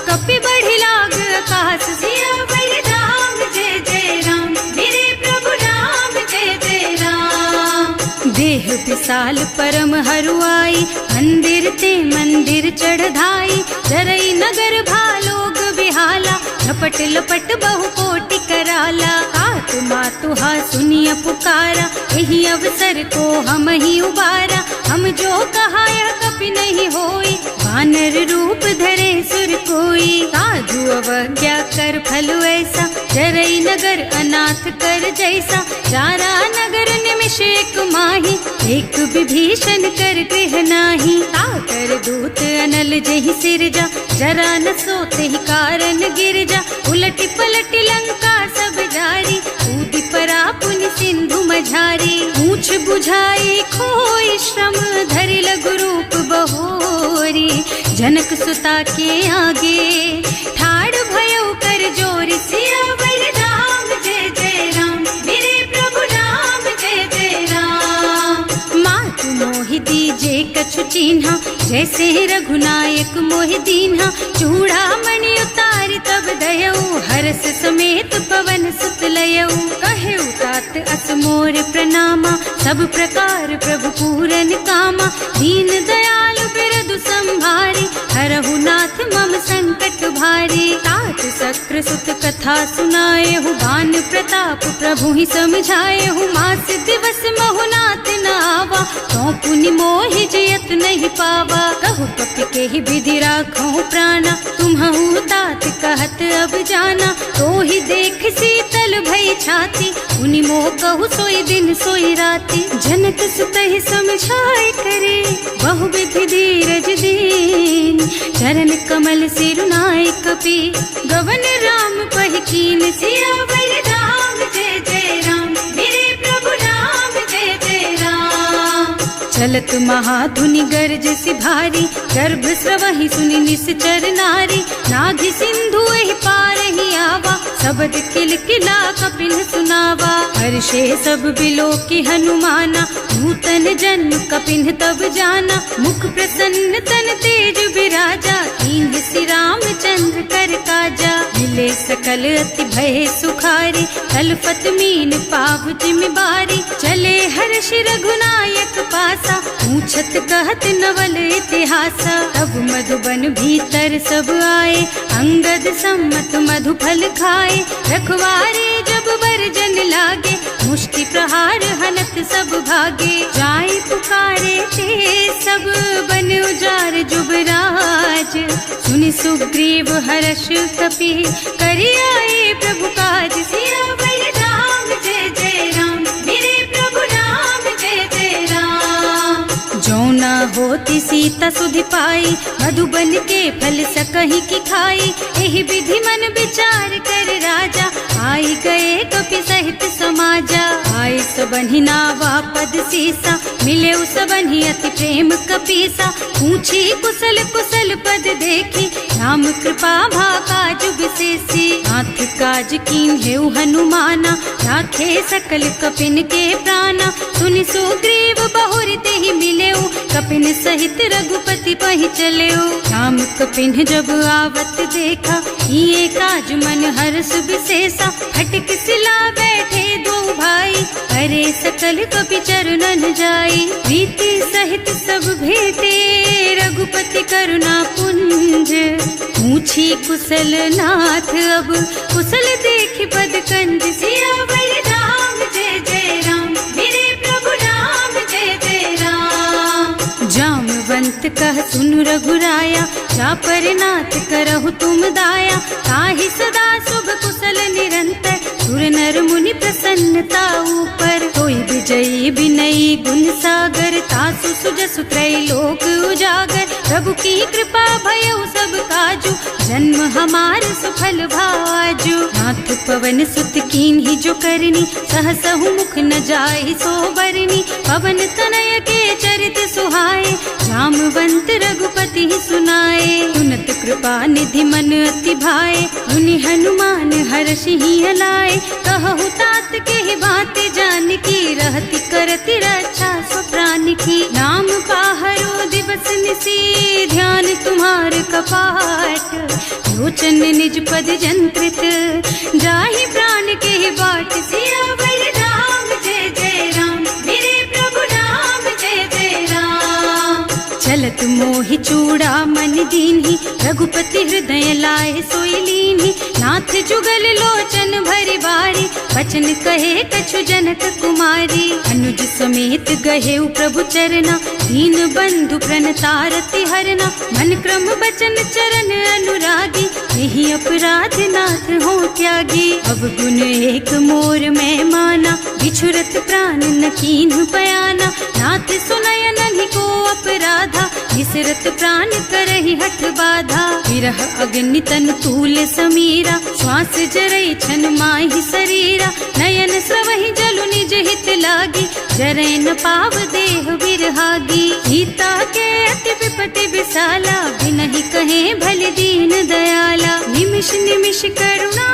कपि बढ़ि लाग आकाश। सियावर राम जय जय राम, मेरे प्रभु राम जय जय राम। देह विशाल परम हरुआई, मंदिर ते मंदिर चढ़धाई। जरई नगर भालोग बिहाला, झपट लपट बहु कोटि कराला। आतु मातु हा सुनिय पुकारा, यही अवसर को हम ही उबारा। हम जो कहा यह कपि नहीं होई, वानर रूप धरे सुर कोई। साधु अवज्ञा कर फल ऐसा, जरई नगर अनाथ कर जैसा। जारा नगर निमिष एक माही, एक विभीषण कर गृह नाही। ताकर दूत अनल जहि सिरजा, जरा न सोते ही कारण गिर जा। उलटि पलटि लंका सब जारी, कूदि परा पुनि सिंधु मझारी। पूछ बुझाई खोई श्रम, धरि लघु रूप बहोरी। जनक सुता के आगे, ठाड़ भयउ कर जोरी। सियावर राम जय जय राम, मेरे प्रभु राम जय जय राम। मातु मोहि दीजे कछु चिन्हा, जैसे रघुनायक मोहि दीन्हा। चूड़ामणि उतारि तब दयऊ, हरस समेत पवन सुत लयऊ। कहे तात अस मोर प्रणामा, सब प्रकार प्रभु पूरन कामा। दीन दयालु बिरदु संभारी, हरहु नाथ मम संकट भारी। तात सक्र सुत कथा सुनाए हूँ, बान प्रताप प्रभु ही समझाए हूँ। मास दिवस महु नाथ न आवा, तो पुनि मोहि जियत नहीं पावा। कहु कपि के ही विधि राखो प्राणा, तुम्हु तात कहत अब जाना। तो ही देख शीतल भई छाती, उनि मोह कहु सोई दिन सोई राती। जनक सुतहि समझाए करे, बहु विधि धीरज दीन। चरण कमल सिरुनाए कपि, गवन राम पहि कीन। सियावर राम जय जय राम, मेरे प्रभु राम जय जय राम। चलत महाधुनि गर्ज सि भारी, गर्भ स्रवहि सुनि निश्चर नारी। नाभि सिंधु एहि पार ही आवा, शब्द किलकिला कपिन सुनावा। हर्षे सब बिलोकि हनुमाना, नूतन जन्म कपिन तब जाना। मुख प्रसन्न तन तेज विराजा, कीन्ह श्री रामचंद्र कर काजा। मिले सकल अति भय सुखारी, तलफत मीन पाव जिम्मेवारी। चले हर्ष रघुनायक पासा, पूछत कहत नवल इतिहासा। तब मधुबन भीतर सब आए, अंगद सम्मत मधु फल खाए। रखवारे जब बरजन लागे, मुष्टि प्रहार हनत सब भागे। जाय पुकारे ते सब बन उजार जुबराज। सुनि सुग्रीव हर्ष कपि, करि आए प्रभु काज। सियावर राम जय जय राम, मेरे प्रभु राम जय जय राम। जो न होती सीता सुधि पाई, मधुबन के फल सकहि की खाई। एहि विधि मन विचार कर राजा, आई गए कपि सहित समाजा। आए सबन्हि नावा पद सीसा, मिले सबन्हि अति प्रेम कपीसा। पूछी कुशल कुशल पद देखी, राम कृपा भा काज विशेषी। नाथ काज कीन्हेउ हनुमाना, राखे सकल कपिन के प्राणा। सुनि सुग्रीव बहुरि तेहि मिलेउ, कपिन सहित रघुपति पहि चल्यो। राम कपिन जब आवत देखा, ये काज मन हर्ष विशेषा। फटक सिला बैठे दो भाई, अरे सकल कपि चरणन जाई। प्रीति सहित सब भेटे, रघुपति करुणा पुंज। पूछी कुशल नाथ अब, कुशल देखि पद कंज। सियावर राम जय जय राम, मेरे प्रभु राम जय जय राम। जामवंत कह सुनु रघुराया, जा पर नाथ करहु तुम दाया। ताहि सदा शुभ कुशल निरंतर, सुर नर मुनि प्रसन्नता ऊपर। कोई विजयी विनयी गुण सागर, तासु सुजसु त्रैलोक उजागर। प्रभु की कृपा भयउ सब काजू, जन्म हमार सुफल भाजू। नाथ पवन सुत कीन्ही जो करनी, सहसहु मुख न जाहि सो बरनी। पवन तनय के चरित सुहाए, जामवंत रघुपति सुनाए। सुनत कृपा निधि मन अति भाए, मुनि हनुमान हर्षि हलाए। कहु तात के बात जानकी, रहति करति रक्षा सो प्राण की। नाम पाहरो दिवस निसी, ध्यान तुम्हार कपाट। लोचन निज पद जंत्रित, जाहि प्राण के बाट। सियावर राम जय जय राम, मेरे प्रभु राम जय जय राम। चलत मोहि चूड़ा मन दीन्ही, रघुपति हृदय लाए सोई लीन्ही। नाथ जुगल लोचन भरि बारी, बचन कहे कछु जनक कुमारी। अनुज समेत गहेउ प्रभु चरना, दीन बंधु प्रणतारति हरना। मन क्रम बचन चरण अनुरागी, यही अपराध नाथ हो त्यागी। अब गुण एक मोर में माना, बिछुरत प्राण न कीन्हु बयाना। नाथ सुनय नन्हि को अपराधा, निसरत प्राण करहि हठ बाधा। विरह अग्नि तन तूल समीरा, श्वास जरई छन माहि शरीरा। नयन स्रवहि जलु निज हित लागी, जरै न पाव देह बिरहागी। सीता के अति विपति विशाला, बिनहि कहे भल दीन दयाला। निमिष निमिष करुणा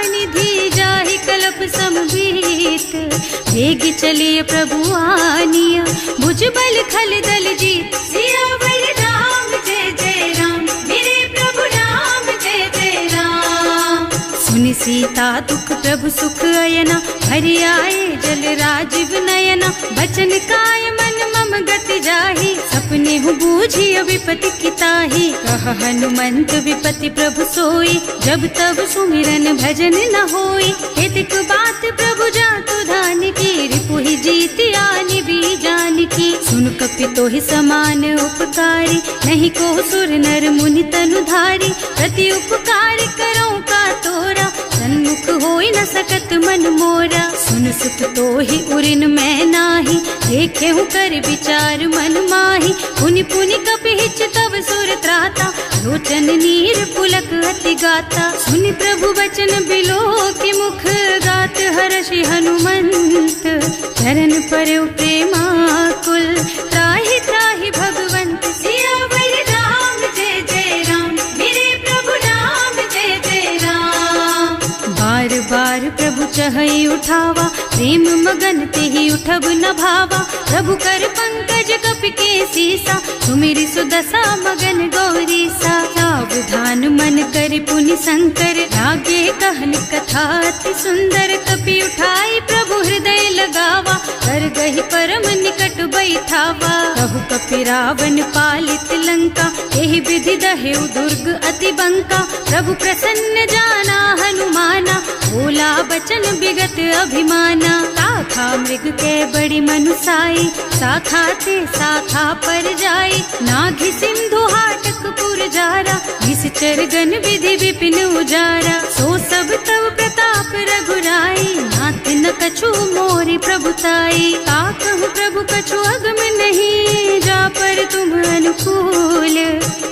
निधि, जाहि कल्प समबीत। वेग चलिए प्रभु आनिया, भुज बल खल दल जीत। सियावर राम जय जय राम, मेरे प्रभु राम जय जय राम। सुनि सीता दुख प्रभु सुख अयना, हरि आए जल राजीव नयना। बचन काय मन मम गति जाहि, सपने हु बूझिय विपति किताहि। कह हनुमंत विपति प्रभु सोई, जब तब सुमिरन भजन न होई। हेतिक बात प्रभु जातु धान की, रिपुहि जीति आनि भी जान की। सुन कपि तोहि समान उपकारी, नहीं को सुर नर मुनि तनुधारी। प्रति उपकार करऊं का तोरा, सन्मुख होई न सकत मन मोरा। सुन सुत तोहि उरिन मैं नाही, देखे हूँ कर विचार मन माही। पुनि पुनि कपि हिच तब सुर त्राता, लोचन नीर पुलक अति गाता। सुनि प्रभु वचन बिलो की मुख, गात हर्षि हनुमंत। चरण परउ प्रेमाकुल, त्राहि त्राहि भगवंत। सियावर राम जय जय राम, मेरे प्रभु राम जय जय राम। बार बार प्रभु चहई उठावा, प्रेम मगन तेहि उठब न भावा। प्रभु कर पंकज कपि के सीसा, सुमिरि सुदशा मगन गौरीसा। सावधान मन करि पुनि शंकर, लागे कहन कथा अति सुंदर। कपि उठाई प्रभु हृदय लगावा, कर गहि परम निकट बैठावा। कहु कपि रावण पालित लंका, एहि विधि दहेउ दुर्ग अति बंका। प्रभु प्रसन्न जाना हनुमाना, बोला बचन विगत अभिमाना। शाखा मृग के बड़ी मनुसाई, शाखा ते शाखा पर जाई। नाघि सिंधु हाटक पुर जारा, निश्चर गण विधि विपिन उजारा। सो सब तव प्रताप रघुराई, नाथ न कछु मोरि प्रभुताई। ताकहु प्रभु कछु अगम नहीं, जा पर तुम अनुकूल।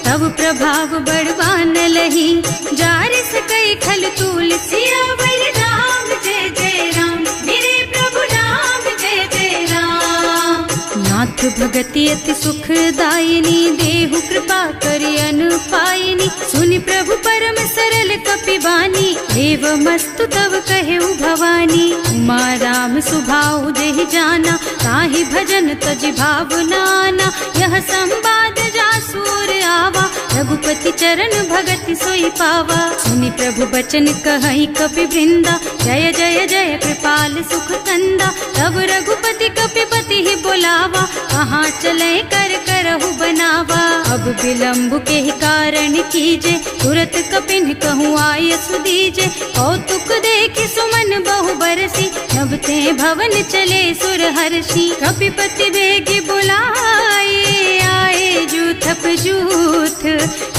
तब प्रभाव बड़वान लही, जार सकई खल तूल। सियावर राम जय जय राम, मेरे प्रभु राम जय जय राम। नाथ भगति अति सुखदायिनी, देहु कृपा करि अनुपायिनी। सुनि प्रभु परम सरल कपि बानी, एवं मस्तु तव कहेउ भवानी। उमा राम सुभाउ जेहि जाना, ताहि भजन तजि भावनाना, यह संवाद जासूर आवा, रघुपति चरण भगति सोई पावा। सुनि प्रभु बचन कहई कपि वृंदा, जय जय जय कृपाल सुख कंदा। तब रघुपति कपिपति ही बोलावा, कहाँ चले कर करहु बनावा। अब विलम्ब के ही कारण कीजे, तुरत कपिन कहूँ आय सुदीजे। कौतुक देखि सुमन बहु बरसी, नभ ते भवन चले सुर हर्षि। कपिपति बेगी बुलाए, आए जूथप जूथ,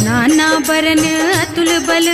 नाना बरन अतुल बल,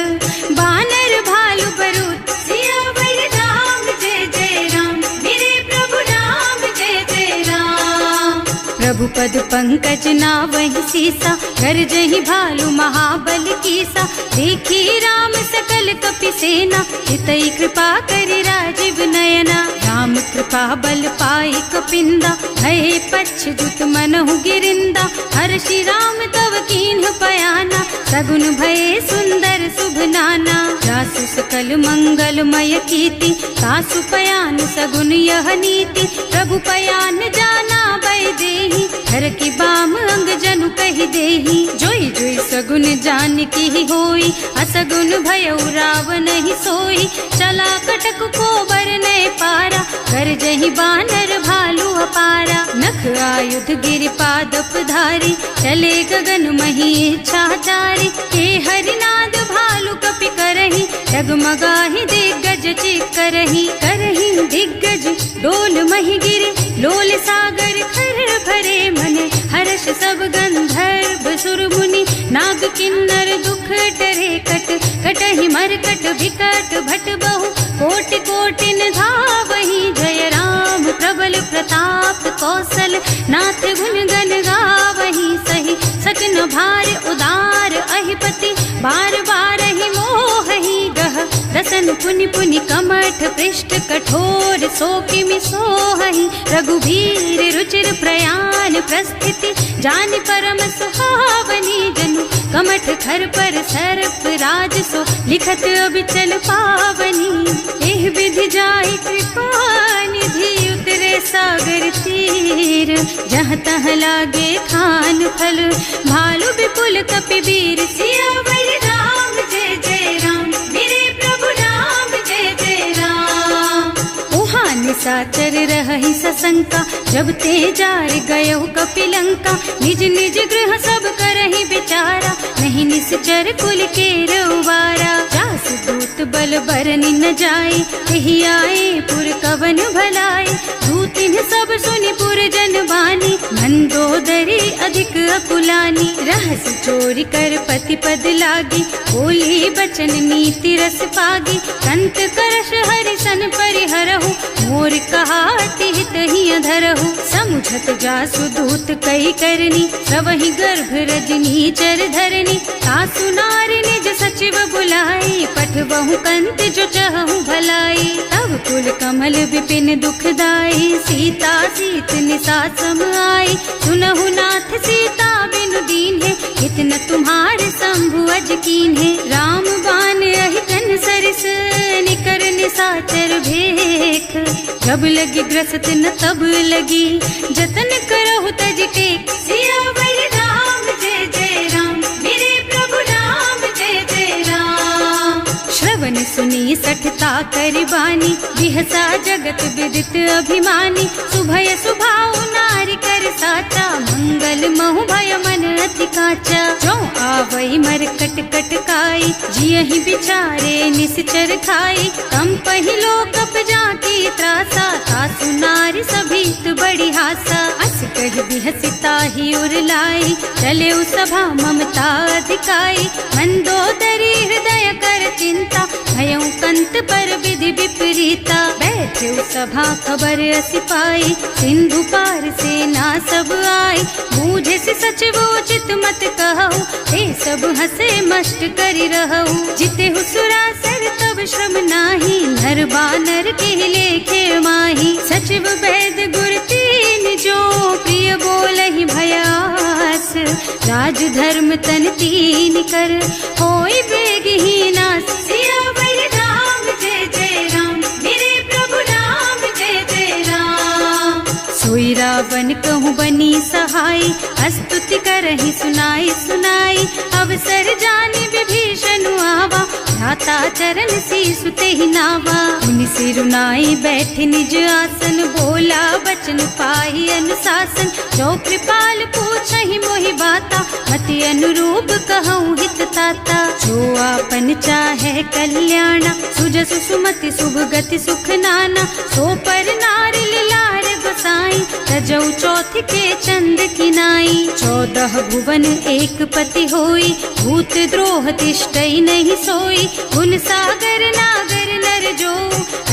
बानर भालु बरूथ। सियावर राम जय जय राम, मेरे प्रभु राम जय जय राम। प्रभु पद पंकज नावहि सीसा, गरजहि भालु महाबल कीसा। देखी राम सकल कपि सेना, हितई कृपा करि राजीव नयना। राम कृपा बल पाई कपिंदा, भये पच्छजुत मनहु गिरिंदा। हर्षि राम तव कीन्ह पयाना, सगुन भये सुंदर शुभ नाना। जासु सकल मंगलमय कीर्ति, तासु पयान सगुन यह नीति। प्रभु पयान जाना भय देहि, हर की बाम अंग जनु कहि देहि। जोई जोई सगुन जान की ही होई, असगुन भयउ रावण ही सोई। चला कटक को बरनय पारा, गरजहि बानर भालु अपारा। नख आयुध गिरिपादप धारी, चले गगन मही इच्छाचारी। हे हरिनाद भालु कपि करहि, डगमगाहि दिग्गज चित करहि। करहि दिग्गज डोल मही गिरे, लोल सागर खर भरे मने। हर्ष सब गंधर्व सुर मुनि, नाग किन्नर दुख टरे कट। कटहि मरकट विकट भट बहु, कोटि कोटिन धावहि। जय राम प्रबल प्रताप कौशल, नाथ गुण गण गावहि सही। सचन भार उदार अहिपति, बार बार ही मोहि गह। रसन पुनि पुनि कमठ पृष्ठ, कठोर सो किमि सोहहि। रघुवीर रुचिर प्रयाण प्रस्थिति, जानि परम सुहावनी। जनु कमठ खर पर सर्प राज सो, लिखत अबिचल पावनी। एह विधि जाय कृपा निधि, उतरे सागर तीर। जहाँ तहाँ लागे खान फल, भालु विपुल कपि वीर। सियावर राम जय जय राम, मेरे प्रभु राम जय जय राम। उहाँ निशाचर रहहि सशंका, जब ते जार गयो कपिलंका। निज निज गृह सब करहि विचारा, नहीं निश्चर कुल के रउवारा। जास दूत बल बरनि न जाई, तेहि आए पुर कवन भलाई। दूतिन सब सुनि पुर जन बानी, मंदोदरी अधिक अकुलानी। रहस चोरी कर पति पद लागी, बोली बचन नीति रस पागी। कंत करश हरिसन परिहरहु, मोर कहाति हित ही अधरहु। समुझत जासु दूत कही करनी, सबहि गर्भ रजनी चर धरनी। सासु नार निज सचिव बुलाई, पठबहु कंत जो चहु भलाई। तब कुल कमल विपिन दुखदाई, सीता सीत निसा सम आई। सुनहु नाथ सीता बिनु दीन्हे, कितना तुम्हार शंभु अज कीन्हे। राम बान अहितन सरिस, निकर निसाचर भेख। जब लगी ग्रसत न तब लगी, जतन करहु तज टेक। सियावर राम जय जय राम, मेरे प्रभु राम जय जय राम। श्रवण सुनी सठता करिबानी, बिहसा जगत विदित अभिमानी। सुभय सुभाउ नारी कर साचा, मंगल महु भय मन अति काचा। जो आवई मरकट कटकाई, जियहि बिचारे निश्चर खाई। कम पहिलो कप जाकी त्रासा, तासु नारी सभीत बड़ी हासा। अस कहि बिहसिता ही उरलाई, चले सभा ममता अधिकाई। मंदोदरी हृदय कर चिंता, भयउ कंत पर विधि विपरीता। बैठे सभा खबर असी पाई, सिंधु पार सेना सब आई। बूझे से सचिव उचित मत कहु, हे सब हसे मस्त करि रहु। जिते हुसुरासर तब श्रम नाही, नर बानर के लेखे माही। सचिव वैद गुर तीन जो, प्रिय बोलहि भयास। राज धर्म तन तीन कर, होई बेगहि नास। सियावर राम जय जय राम, मेरे प्रभु राम जय जय राम। सोई सुनाई, अवसर जानी विभीषण आवा, भ्राता चरण शीसु तेहि नावा। मुनि सिरुनाई बैठ निज आसन, बोला बचन पाहि अनुशासन। जो कृपाल पूछहि मोहि बाता, मति अनुरूप कहूँ हित ताता। जो आपन चाहे कल्याणा, सुजसु सुमति शुभ गति सुख नाना। सो पर नारि लार बसाई, तजौ चौथ के चंद किनाई। 14 भुवन एक पति होई, भूत द्रोह तिष्ठई नहीं सोई। गुण सागर नागर नर जो,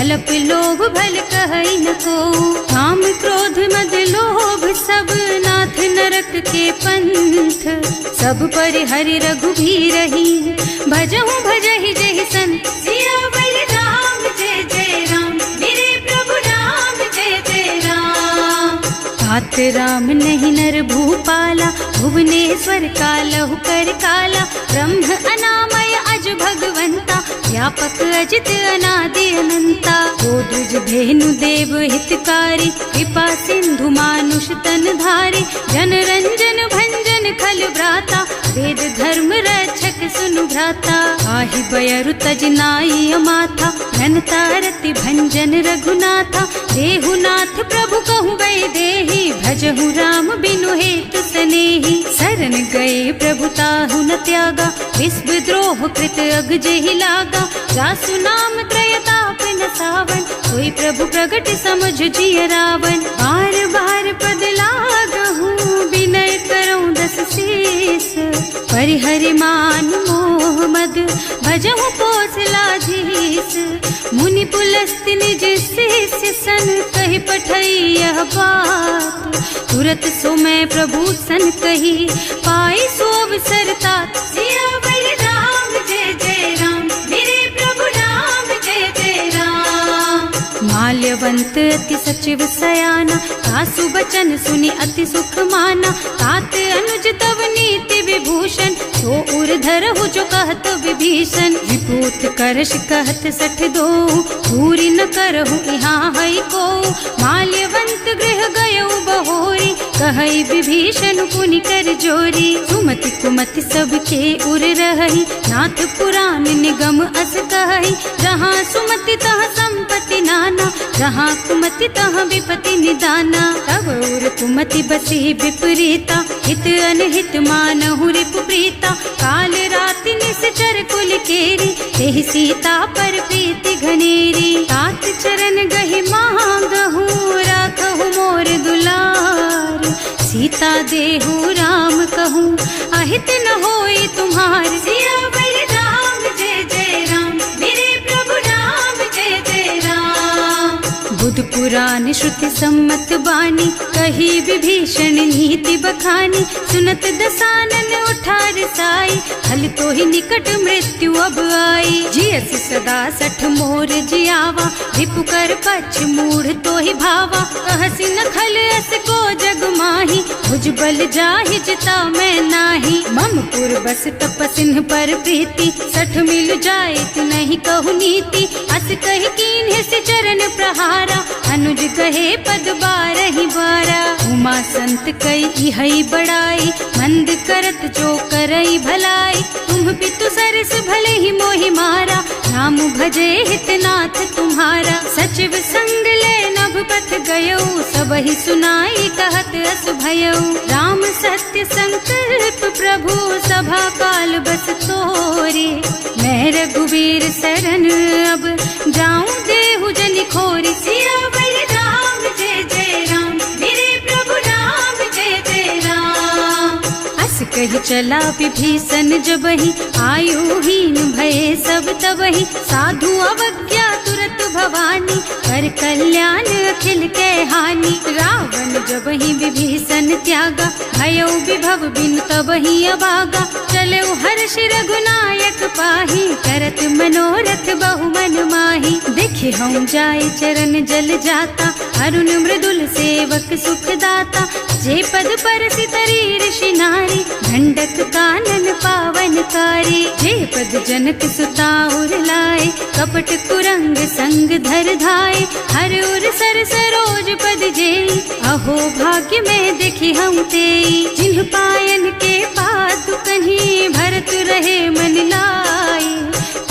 अल्प लोभ भल कहई न को। काम क्रोध मद लोभ सब, नाथ नरक के पंथ। सब पर हरि रघुबीरहि, भजहु भजहि जहि संत। सियावर राम जय जय राम, मेरे प्रभु राम जय जय राम। तात राम नहीं नर भूपाला, भुवनेश्वर कालहु कर काला। ब्रह्म अनामय अज भगवंता, व्यापक अजित अनादि अनंता। गोदुज धेनु देव हितकारी, कृपा सिंधु मानुष तन धारी। जन रंजन भंजन खल भ्राता, वेद धर्म रक्षक सुनु भ्राता। आहि बयरु तज नाई अमाथा, घनता रति भंजन रघुनाथा। देहुनाथ प्रभु कहु गए देहि, भजहु राम बिनु हेतु सनेहि। शरण गए प्रभु ताहु न त्यागा, विश्व द्रोह कृत अग जेहि लागा। जासु नाम त्रयताप न सावन, कोई प्रभु प्रगट समझ जिय रावण। बार बार पद लागहु, विनय करऊं दस शीस। परिहरि मान मोह मद, भजहु कौशलाधीश। मुनि पुलस्त निज शिष्य सन, कहि पठई यह बात। तुरत सो मैं प्रभु सन कही, पाई सो अवसर तात। सियावर राम जय जय राम, मेरे प्रभु राम जय जय राम। माल्यवंत अति सचिव सयाना, तासु बचन सुनि अति सुख माना। तात अनुज तव नीति विभूषण, सो उर धरहु जो कहत विभीषण। विपूत करश कहत 62, पूरी न करहु यहाँ हई को। माल्यवंत गृह गयउ बहोरी, कहई विभीषण पुनि कर जोरी। सुमति कुमति सबके उर रहई, नाथ पुराण निगम अस कहई। जहाँ सुमति तहाँ संपत्ति नाना, जहाँ कुमति तहाँ विपत्ति निदाना। तब उर कुमति बसी विपरीता, हित अनहित मानहु रिपु प्रीता। काल राति निश्चर कुल केरी, तेहि सीता पर प्रीति घनेरी। तात चरण गहि मांगहु, राखहु मोर दुलार। सीता देहु राम कहूँ, अहित न होई तुम्हार। सियावर राम जय जय राम, मेरे प्रभु राम जय जय राम। बुध पुराण श्रुति सम्मत बानी, कही विभीषण नीति बखानी। सुनत दसानन उठा रिसाई, हल तो ही निकट मृत्यु अब आई। जियसि सदा 60 मोर जियावा, रिपु कर पक्ष मूढ़ तो ही भावा। कहसि न खल अस को जग माही, भुज बल जाहि जिता मैं नाही। मम पुर बस तपसिन्ह पर प्रीति, 60 मिल जाए नहीं कहु नीति। अस कहि कीन्ह से चरण प्रहारा, अनुज कहे पद 12 बारा। उमा संत कई हई बड़ाई, मंद करत जो करई भलाई। तुम पितु सरस भले ही मोहि मारा, राम भजे हितनाथ तुम्हारा। सचिव संग ले नभ पथ गयो, सबहि सुनाई कहत अस भयो। राम सत्य संकल्प प्रभु, सभा काल बस तोरे। मैं रघुवीर शरण अब, जाऊं देहु जनि खोरी। सियावर राम जय जय राम, मेरे प्रभु राम जय जय राम। अस कहि चला विभीषण जबहि, आयुहीन भये सब तबहि। साधु अवज्ञा तुरत भवानी, कर कल्याण अखिल के हानि। रावण जबहि विभीषण त्यागा, भयो विभव बिनु तबहि अभागा। चलऊ हर्ष रघुनायक पाहि, करत मनोरथ बहु मन माहि। देखे हम जाय चरण जल जाता, अरुण मृदुल सेवक सुख दाता। जे पद परसि तरी ऋषि नारी, ढंडक कानन पावनकारी। जे पद जनक सुता उर लाए, कपट कुरंग संग धर धाय। हर उर सर सरोज पद जेई, अहो भाग्य में देखी हम तेई। जिन्ह पायन के पादुक सुनी भरत रहे मन लाई।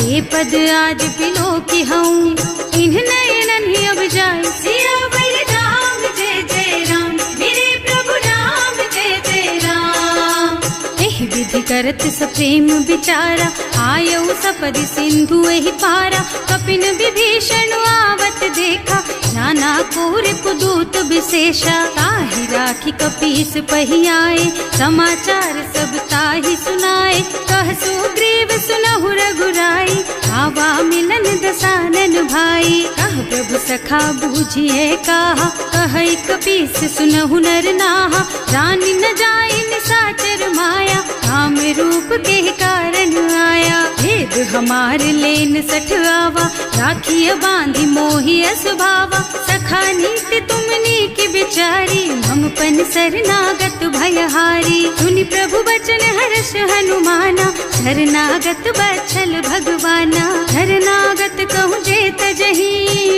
ये पद आज बिलो की हूँ इन्ह नयनन ही अब जाए। सियावर राम जय जय राम, मेरे प्रभु राम जय जय राम। एह विधि करत सप्रेम विचारा, आयऊ सपदि सिंधु एहि पारा। कपिन विभीषण आवत देखा, नाना कोर पुदूत विशेषा। ताहि राखी कपीस पही आए, समाचार सब ताहि सुनाए। कह सुग्रीव सुनहु रघुराई, आवा मिलन दसानन भाई। कह प्रभु सखा बूझिए कहा, कहै कपीस सुनहु नर नाहा। रानी न जाए निशाचर माया, काम रूप के कारण आया। भेद हमार लेन सठ आवा, राखिय बांधी मोहि स्वभावा। सखा नीति तुमनी की बिचारी, मम पन शरणागत भयहारी। सुनि प्रभु बचन हर्ष हनुमाना, शरणागत बच्छल भगवाना। शरणागत कहूँ जेत जही,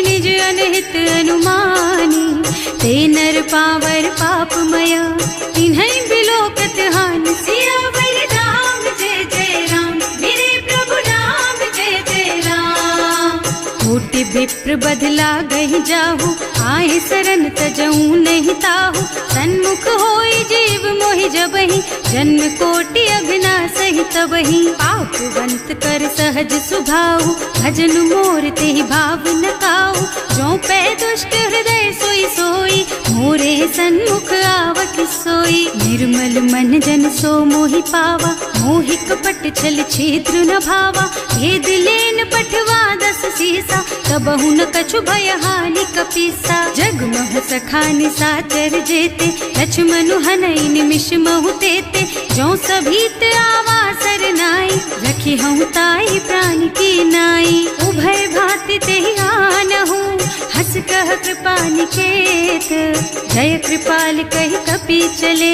निज अनहित अनुमानी। ते नर पावर पापमया, तिन्है बिलोकत हानि। सियावर राम जय जय राम, मेरे प्रभु राम जय जय राम। कोटि विप्र बदला गहि जाहु, आए शरण तजऊ नहीं ताहु। सन्मुख होई जीव मोहि जबहि, जन्म कोटि अघना सहि तबहि। पापवंत कर सहज सुभाऊ, भजन मोर तेहि भाव न काऊ। जो पै दुष्ट हृदय सोई सोई, मोरे सन्मुख आवत सोई। निर्मल मन जन सो मोहि पावा, मोहि कपट छल छिद्र न भावा। भेद लेन पठवा दस सीसा, तबहु न कछु भय हानि कपीसा। जगमोह सखा निशाचर जेते, लक्ष्मण हनई निमिष महु तेते। जो सभीत आवा सरनाई, रखी हूँ ताई प्राण की नाई। उभय भांति तेहि आनहु, हस कह कृपा निकेत। जय कृपाल कहि कपि चले,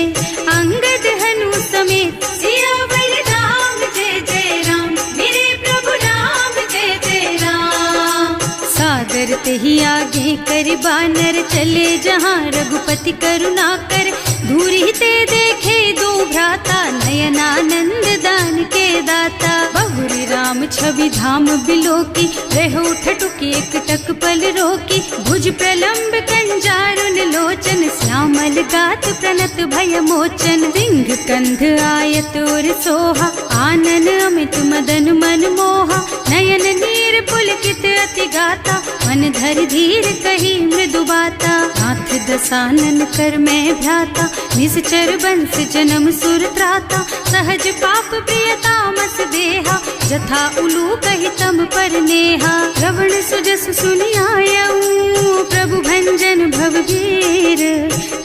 अंगद हनु समेत। सियावर राम जय जय राम, मेरे प्रभु राम जय जय राम। सादर तेहि आगे कर बानर, चले जहाँ रघुपति करुणा कर। दूरी ते देखे दो भ्राता, नयनानंद दान के दाता। बहुरी राम छवि धाम बिलोकी, रहो ठटुकी एक टक पल रोकी। भुज प्रलंब कंजारुन लोचन, श्यामल गात प्रणत भय मोचन। सिंह कंध आयत और सोहा, आनन अमित मदन मन मोहा। नयन नीर पुलकित अति गाता, मन धर धीर कही मृदु बाता। नाथ दसानन कर मैं भ्राता, निश्चर बंस जन्म सुर त्राता। सहज पाप प्रिय तामस देहा, जथा उलू कहि तम पर नेहा। श्रवण सुजस सुनि आयऊ, प्रभु भंजन भवभीर।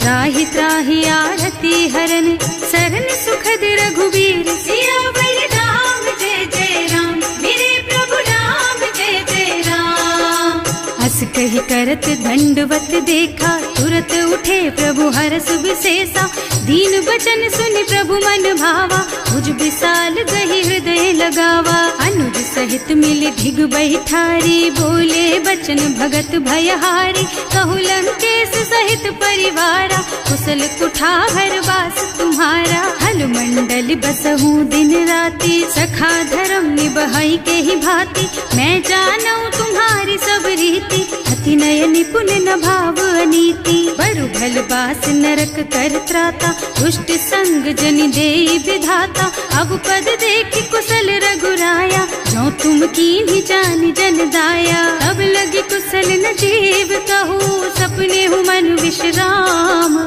त्राहि त्राहि आरती हरन, सरन सुखद रघुबीर। सियावर राम जय जय राम, मेरे प्रभु राम जय जय राम। हस कहि करत दंडवत देखा, तुरत उठे प्रभु हरस विशेषा। दीन बचन सुनि प्रभु मन भावा, भुज विशाल गहि हृदय लगावा। अनुज सहित मिल ढिग बैठारी, बोले बचन भगत भयहारी। कहु लंकेश सहित परिवारा, कुशल कुठार वास तुम्हारा। हल मंडल बसहु दिन राति, सखा धर्म निबहई के ही भांति। मैं जानऊ तुम्हारी सब रीति, अति नय निपुण न भाव अनीति। बरु भल बास नरक कर त्राता, दुष्ट संग जनि देई विधाता। अब पद देखि कुशल रघुराया, जो तुम कीन्ही जानि जन दाया। तब लगी कुशल न जीव कहू, सपने हूँ मन विश्राम।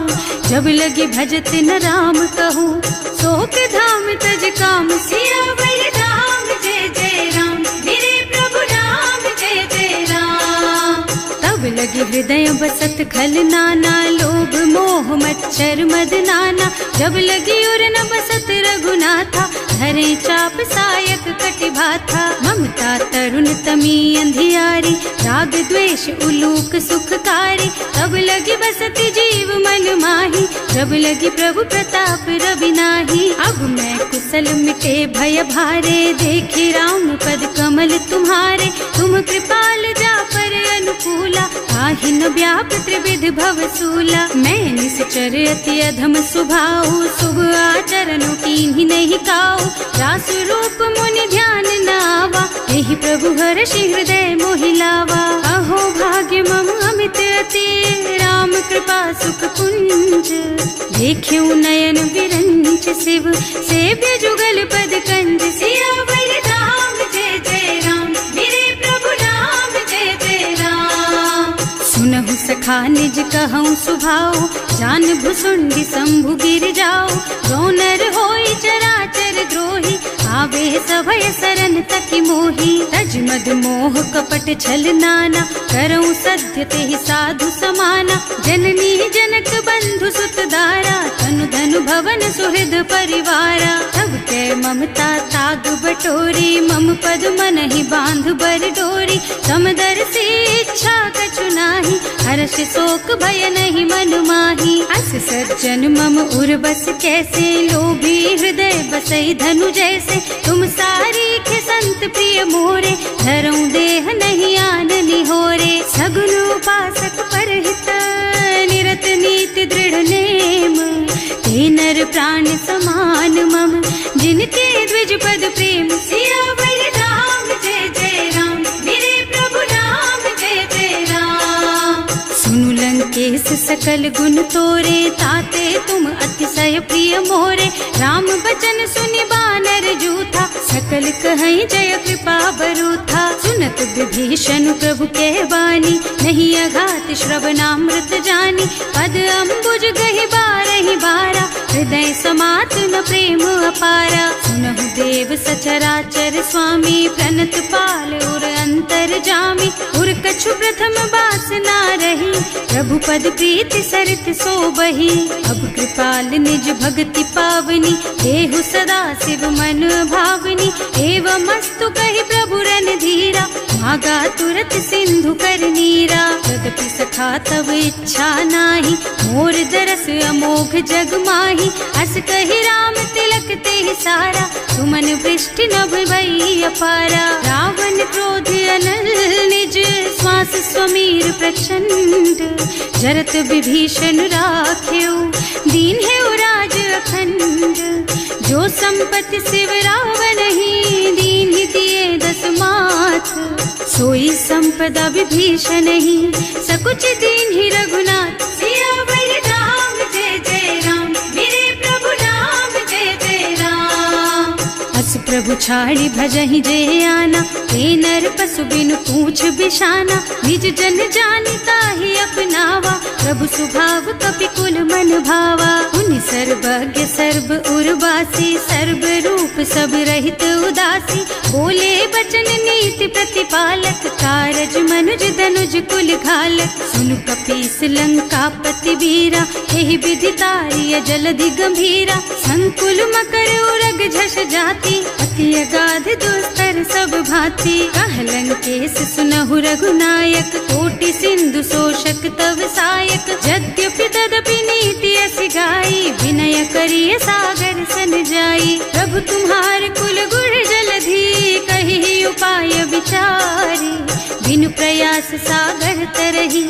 जब लगी भजत न राम कहूँ, शोक धाम तज काम। सियावर राम जय जय राम, मेरे प्रभु राम जय जय राम। तब लगी हृदय बसत खल नाना, लोभ मोह मच्छर मद नाना। जब लगी उर न बसत रघुनाथा, धरे चाप सायक कटि भाथा। ममता तरुण तमी अंधियारी, राग द्वेष उलूक सुखकारी। तब लगी बसती जीव मन माही, जब लगी प्रभु प्रताप रवि नाही। अब मैं कुशल मिटे भय भारे, देखी राम पद कमल तुम्हारे। तुम कृपाल जा पर अनुकूला, आहि जाहि न व्याप त्रिविध भव सूला। मैं निश्चर अति अधम स्वभाव, शुभ आचरणों कीन्ही नहीं काऊ। रास रूप मुनि ध्यान न आवा, यही प्रभु हर्षि हृदय मोहि लावा। अहो भाग्य मम अमित अति, राम कृपा सुख कुंज। देख्यऊ नयन विरंच शिव, सेव्य जुगल पद कंज। सियावर राम जय जय राम, मेरे प्रभु राम जय जय राम। सुनहु सखा निज कहऊँ सुभाऊ, जान भुसुंडी शंभु गिर जाओ। गौनर होई चराचर द्रोही, आवे सभय सरन तकी मोही। तज मद मोह कपट छल नाना, करऊँ सत्य तेहि साधु समाना। जननी जनक बंधु सुत दारा, तनु धनु भवन सुहृद परिवारा। तब कै ममता ताग बटोरी, मम पद मनहि बांध बर डोरी। समदर से इच्छा कछु नाही, हर्ष शोक भय नहीं मन माही। अस सज्जन मम उर बस कैसे, लोभी हृदय बसई धनु जैसे। तुम सारी खे संत प्रिय मोरे, धरऊं देह नहीं आन निहोरे। सगुन उपासक परहित, निरत नीति दृढ़ नेम। ते नर प्राण समान मम, जिनके द्विज पद प्रेम। सियावर राम जय जय राम, मेरे प्रभु राम जय जय राम। सुनु लंकेश सकल गुण तोरे, ताते तुम अतिशय प्रिय मोरे। राम बचन सुनि बानर जूथा, सकल कहई जय कृपा बरूथा। सुनत विभीषण प्रभु कह बानी, नहीं अघात श्रवणामृत जानी। पद अम्बुज गहि बारहि बारा, हृदय समात न प्रेम अपारा। सुनहु देव सचराचर स्वामी, प्रणत पाल उर अंतर जामी। उर कछु प्रथम बासना रही, प्रभु पद प्रीति सरित सोबही। अब कृपाल निज भक्ति पावनी, देहु सदा शिव मन भावनी। एवं मस्तु कहि प्रभु रन धीरा, मागा तुरत सिंधु कर नीरा। तदपि सखा तब इच्छा नाही, मोर दरस अमोघ जग माही। अस कहि राम तिलक तेहि सारा, सुमन वृष्टि नभ भई अपारा। रावण क्रोध अनल निज, श्वास स्वमीर प्रचंड। जरत विभीषण राख्यो, दीन है राज अखंड। जो संपत्ति शिव रावण ही, दीन ही दिए दस माथ। सोई संपदा विभीषण ही, सकुच दीन ही रघुनाथ। सियावर राम जय जय राम, मेरे प्रभु राम जय जय राम। अस प्रभु छाड़ी भजहि जे आना, ते नर पशु बिनु पूछ बिशाना। निज जन जानि ताहि अपनावा, प्रभु स्वभाव कपिकुल मन भावा। उनि सर्वज्ञ सर्व उर्वासी, सर्व रूप सब रहित उदासी। बोले बचन नीति प्रतिपालक, कारज मनुज धनुज कुल घालक। सुनु कपीस लंकापति वीरा, यही विधि तारिय जलधि गंभीरा। संकुल मकर उरग झष जाति, अति अगाध दुस्तर सब भांति। कह लंकेश सुनहु रघुनायक, कोटि सिंधु शोषक तव सायक। यद्यपि तदपि नीति अस गाई, विनय करिय सागर सन जाई। प्रभु तुम्हार कुल गुण जलधि, कहि उपाय विचारी। बिनु प्रयास सागर तरही,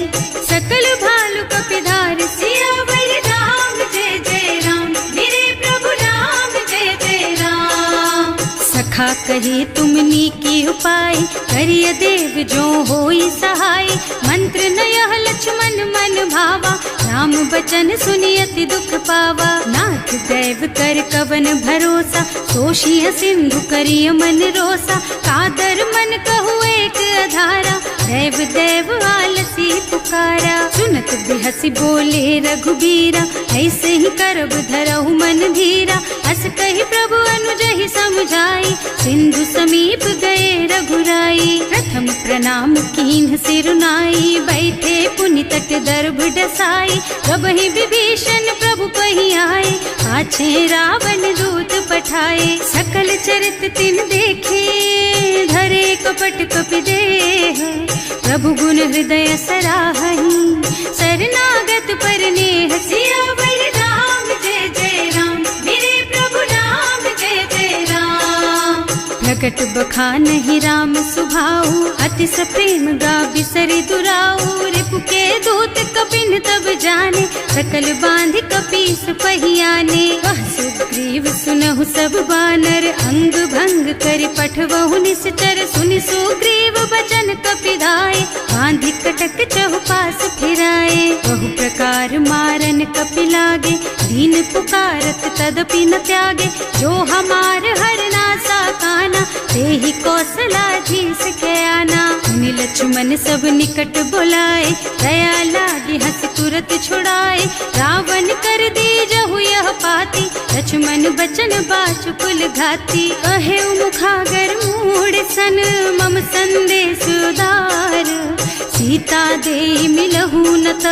सकल भालु कपिधार। सियावर राम जय जय राम, मेरे प्रभु राम जय जय राम। सखा कही तुमनी की उपाय, करिय देव जो होई सहाय। मंत्र नयह लक्ष्मण मन भावा, राम बचन सुनि अति दुख पावा। नाथ दैव कर कवन भरोसा, सोषिय सिंधु करिय मन रोसा। कादर मन कहु एक अधारा, दैव दैव आलसी पुकारा। सुनत बिहसी बोले रघुबीरा, ऐसे ही करब धरहु मन धीरा। अस कहि प्रभु अनुजहि समझाई, सिंधु समीप गए रघुराई। प्रथम प्रणाम कीन्ह सिरुनाई, बैठे पुनि तट दर्भ डसाई। कबहि विभीषण प्रभु पहि आए, पाछे रावण दूत पठाए। सकल चरित तिन देखे, धरे कपट कपि देह। प्रभु गुण हृदय सराहहि, शरणागत पर नेह। सियावर राम जय जय राम, मेरे प्रभु राम जय जय राम। प्रगट बखानहि राम सुभाऊ, अति सप्रेम गा बिसरि दुराऊ। रिपु के दूत कपिन तब जाने, सकल बांध कपीस पहियाने। वह सुग्रीव सुनहु सब बानर, अंग भंग कर पठवहु निश्चर। सुनि सुग्रीव बचन कपिधाय, बांधि कटक चहुपास फिराए। बहु प्रकार मारन कपि लागे, दीन पुकारत तदपि न त्यागे। जो हमार हरना सा काना, तेहि कौशलाधीश के आना। मुनि लक्ष्मण सब निकट बुलाए, दया लागी हंस तुरत छुड़ाए। रावण कर दीजहु यह पाती, लक्ष्मण बचन बाचु कुल घाती। कहे मुखागर मूढ़ सन, मम संदेश उदार। सीता दे मिलहु न त,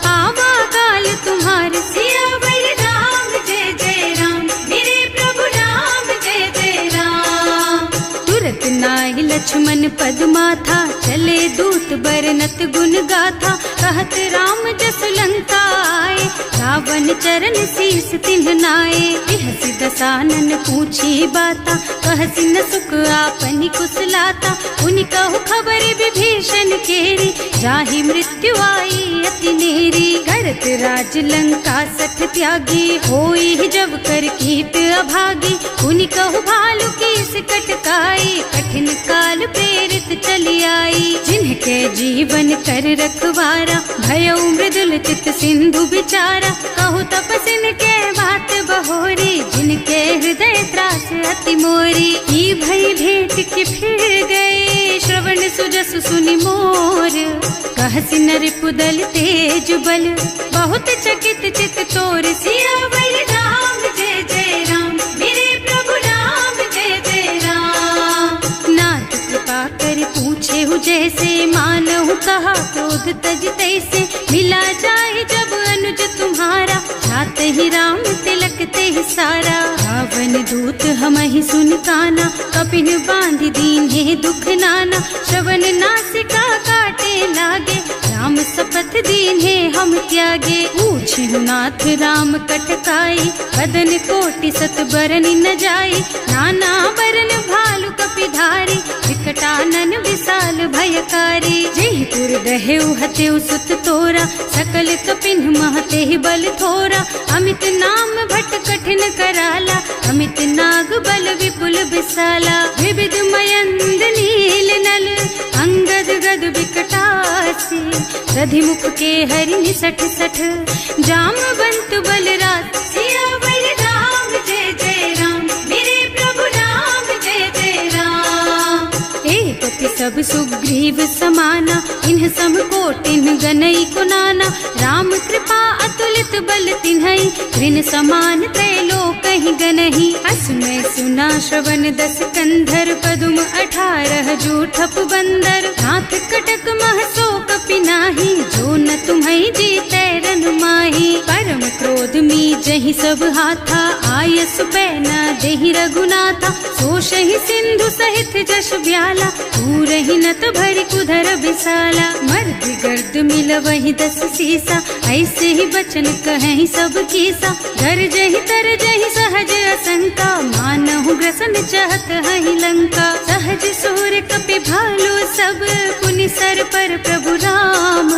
आवा काल तुम्हार। सियावर राम जय जय राम, मेरे प्रभु राम जय जय राम। तुरत नाहि लक्ष्मण पद माथा, चले दूत बरनत गुण गाथा। कहत राम जसु लंका आए, रावण चरण शीस तिन्ह नाए। बिहसि दसानन पूछी बाता, कहसि न सुख आपनि कुशलाता। उनि कहु खबर विभीषण केरी, जाहि मृत्यु आई अति नेरी। करत राज लंका सठ त्यागी, होई जब कर कीट अभागी। उनि कहु भालु कीस कटकाई, कठिन काल प्रेरित चली आई। जिनके जीवन कर रखवारा, भयउ मृदुल चित सिंधु बिचारा। कहु तपसिन के बात बहोरी, जिनके हृदय त्रास अति मोरी। ई भई भेंट कि फिर गए, श्रवण सुजस सुनि मोर। कहसि नरिपुदल तेज बल, बहुत चकित चित तोर। सियावर राम जय जय राम, मेरे प्रभु राम जय जय राम। नाथ कृपा कर पूछे हु जैसे, मानहु कहा क्रोध तज तैसे। मिला जाए जब अनुज तुम्हारा, जात ही राम तिलक ते सारा। रावण दूत हमहि सुन काना, कपिन बांधि दीन्हे दुख नाना। श्रवण नासिका काटे लागे, राम शपथ दीन्हे हम त्यागे। पूछिहु नाथ राम कटकाई, बदन कोटि सत बरन न जाई। नाना बरन भालु कपिधारी, विकटानन विशाल भयकारी। जेहि पुर दहेउ हतेउ सुत तोरा, सकल कपिन महते बल थोरा। अमित नाम भट कठिन कराला, अमित नाग बल विपुल विशाला। विविध मयंद नील नल, अंगद गद विकटासी। दधिमुख के हरि निसठ सठ, जामवंत बलराज। सियावर राम जय जय राम, मेरे प्रभु राम जय जय राम। एक पति सब सुग्रीव समाना, इन्ह सम कोटिन गनई को नाना। राम कृपा अतुलित बल तिन्हई, ऋण समान त्रैलोकहि गनहि। असमय सुना श्रवण दस कंधर, पदुम 18 जूठप बंदर। नाथ कटक महसो कपि नाही, जो न तुम्हई जीतै रन माही। परम क्रोध मी जहि सब हाथा, आयस पैना देहि रघुनाथा। सोषहि सिंधु सहित जश ब्याला, पूरहि नत भरि कुधर बिसाला। मर्द गर्द मिलवहि 10 सीसा, ऐसे ही बचन कहें सब कीसा। गरजहि तरजहि सहज असंका, मानहु ग्रसन चाहत हहि लंका। सहज सूर कपि भालु सब, पुनि सर पर प्रभु राम।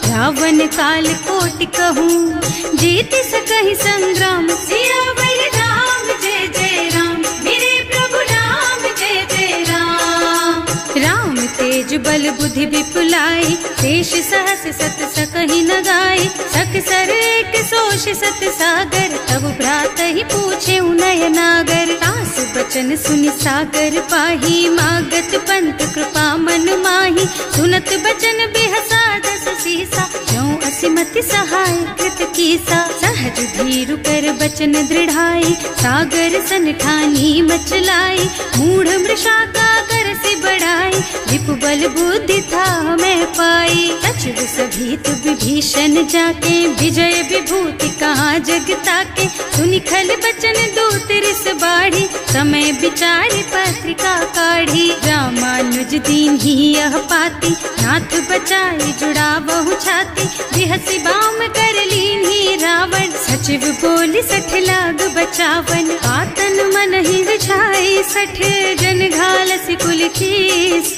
रावण काल कोटि कहूँ, जीत सकहि संग्राम। सियावर राम जय जय राम, मेरे प्रभु राम जय जय राम। राम तेज बल बुद्धि विपुलाई, शेष सहस सत सकहि न गाय। सक सर एक सोष सत सागर, तब भ्रात ही पूछे उनय नागर। तास बचन सुनि सागर पाही, मागत पंत कृपा मन माही। सुनत बचन बिहसा 10 सीसा, ज्यों असिमति सहाय कृत कीसा। सहज धीरु कर बचन दृढ़ाई, सागर सन ठानी मचलाई। मूढ़ मृषा का कर से बढ़ाई, विपु बल बुद्धि था मैं पाई। सचिव सभीत विभीषण जाके, विजय विभूति कहाँ जग ताके। सुनि खल बचन दूत तिरस बाढ़ी, समय विचारी पत्रिका काढ़ी। रामानुज दीन ही यह पाती, नाथ बचाई जुड़ा बहु छाती। बिहसी बाम कर लीन ही रावण, सचिव बोली 60 लाग बचावन। आतन मन ही रिझाई 60, जन घालसी कुल कीस।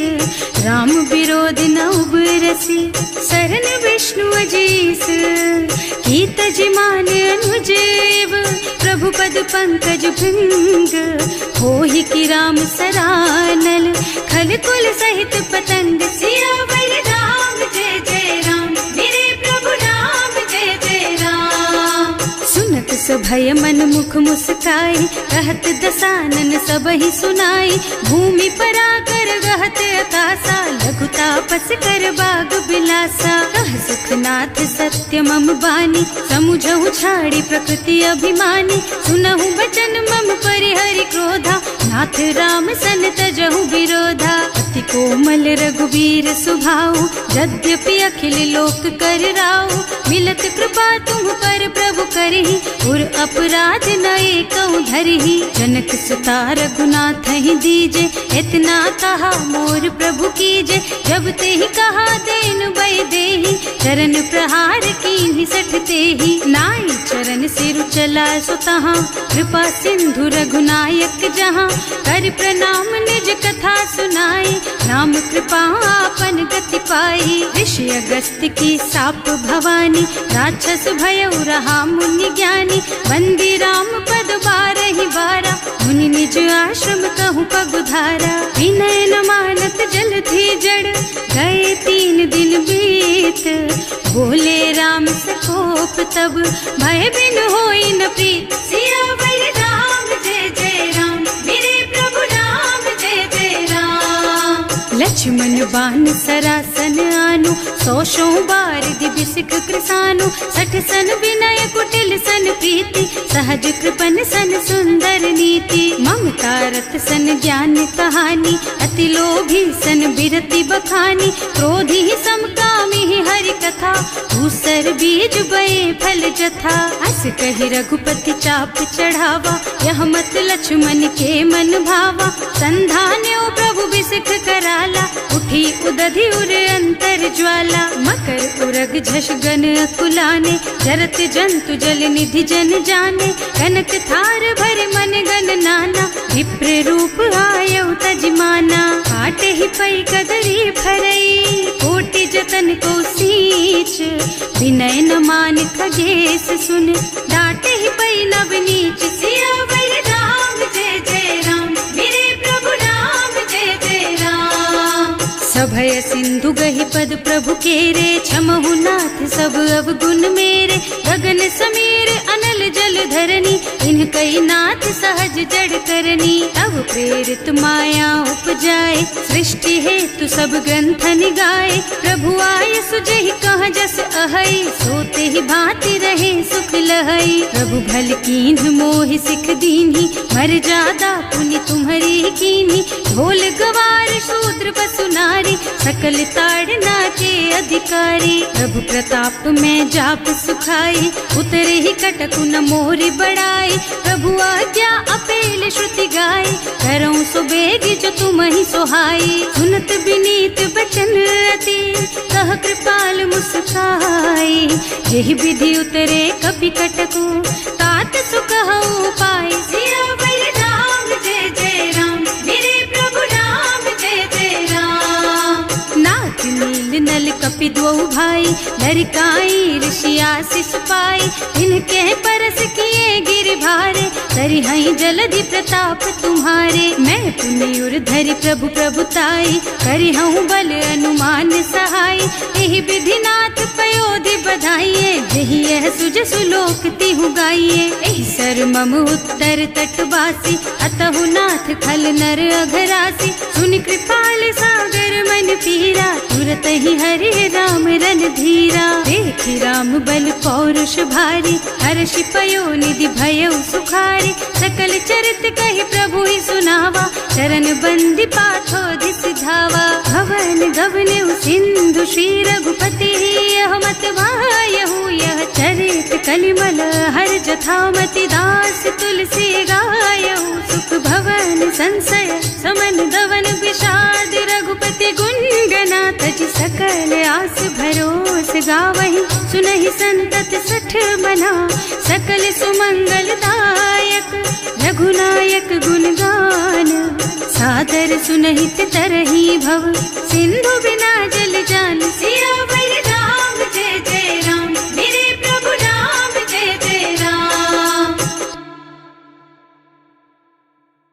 राम विरोध न उबरसी, शरण विष्णु अजीस। की तज मान अनुजेव, प्रभु पद पंकज भृंग। होहि की राम सरानल, खल कुल सहित पतंग। सियावर राम जय जय राम, मेरे प्रभु राम जय जय राम। सुनत सभय मन मुख मुस्काई, कहत दसानन सब ही सुनाई। भूमि परा कर गहत आकाशा, लघु तापस कर बाग बिलासा। कह सुखनाथ सत्य मम बानी, समुझहु छाड़ी प्रकृति अभिमानी। सुनहु बचन मम परिहरि क्रोधा, नाथ राम सन तजहु विरोधा। अति कोमल रघुबीर सुभाऊ, यद्यपि अखिल लोक कर राऊ। मिलत कृपा तुम पर प्रभु करही, उर अपराध न एकहु धरही। जनक सुता रघुनाथ ही दीजे, इतना कहा मोर प्रभु कीजे। जब ते ही कहा देन बय देही, चरण प्रहार कीन्ही 60 तेही। नाई चरण सिरु चला सुतहा, कृपा सिंधु रघुनायक जहाँ। कर प्रणाम निज कथा सुनाई, नाम कृपा आपन गति पाई। ऋषि अगस्त्य की साप भवानी, राक्षस भयउ रहा मुनि ज्ञानी। बंदी राम पद 12 बारा, मुनि निज आश्रम कहूँ पगुधारा। विनय न मानत जल थी जड़, गए 3 दिन बीत। बोले राम सकोप तब, भय बिन होई न प्रीत। सियावर राम जय जय राम, मेरे प्रभु राम जय जय राम। लक्ष्मण बान सरासन आनु, 100 बार दिव्य सिख कृसानु। 60 सन विनय कुटिल सन प्रीति, सहज कृपन सन सुंदर नीति। ममता रत सन ज्ञान कहानी, अति लोभी सन बिरति बखानी। क्रोधी समकामी हरि कथा, दूसर बीज बये फल जथा। अस कहि रघुपति चाप चढ़ावा, यह मत लक्ष्मण के मन भावा। संधान्यो प्रभु बिसिख कराला, उठी उदधि उर अंतर ज्वाला। मकर उरग झष गन अकुलाने, जरत जंतु जल निधि जन जाने। कनक थार भर मन गन नाना, विप्र रूप आयउ तजमाना। काटे ही पै कदरी भरई, कोटि जतन को सींच। विनय न मान खगेश सुन, डांटे ही पै नव नीच। सियावर राम जय जय राम, मेरे प्रभु राम जय जय राम। सभय सिंधु गहि पद प्रभु केरे, क्षमहु नाथ सब अवगुण मेरे। गगन समीर अनल जल धरनी, इन कई नाथ सहज जड़ करनी। तब प्रेरित माया उपजाए, सृष्टि हेतु सब ग्रंथ निगाए। प्रभु आय सुजहि कह जस अहै, सोते ही भांति रहे सुख लहै। प्रभु भल कीन्ह मोहि सिख दीन्ही, मर जादा पुनि तुम्हरी कीन्ही। ढोल गवार शूद्र पशु नारी, सकल ताड़ना के अधिकारी। प्रभु प्रताप में जाप सुखाई, उतरे ही कटकु न मोरि बड़ाई। प्रभु आज्ञा अपेल श्रुति गाय, करऊं सो बेग जो तुम ही सोहाई। सुनत विनीत बचन अति, कह कृपाल मुस्काई। यही विधि उतरे कपि कटकु, तात सुकहु पाई। सियावर राम जय जय राम, मेरे प्रभु राम जय जय राम। नाथ नील नल कपि द्वौ भाई, लरिकाई ऋषि आशीष पाई। इनके परस किए गिर भारे, तरिहै जलधि प्रताप तुम्हारे। मैं पुनि उर धरि प्रभु प्रभुताई, करिहूँ बल अनुमान सहाय। एहि विधि नाथ पयोधि बधाइए, जहि यह सुज सुलोक तिहु गाइए। एहि सर मम उत्तर तटवासी, अतहु नाथ खल नर अघरासी। सुनि कृपाल सागर मन पीरा, तुरत ही हरि राम रन धीरा। देखि राम बल पौरुष भारी, हर्षि पयो निधि भयउ सुखारी। सकल चरित कहि प्रभु ही सुनावा, चरण बंदी पाथो सिधावा। भवन गगन सिंधु श्री रघुपति, यह मत वायहु यह चरित कलिमल हर जथामति दास तुलसी गायऊ सुख भवन संशय समन दवन विषाद रघुपति गुणगनाथ जी सकल आस भरोस गावहि सुनहि संतत सठ मना सकल सुमंगल दायक रघुनायक गुणगान सादर सुनहित तरही भव सिंधु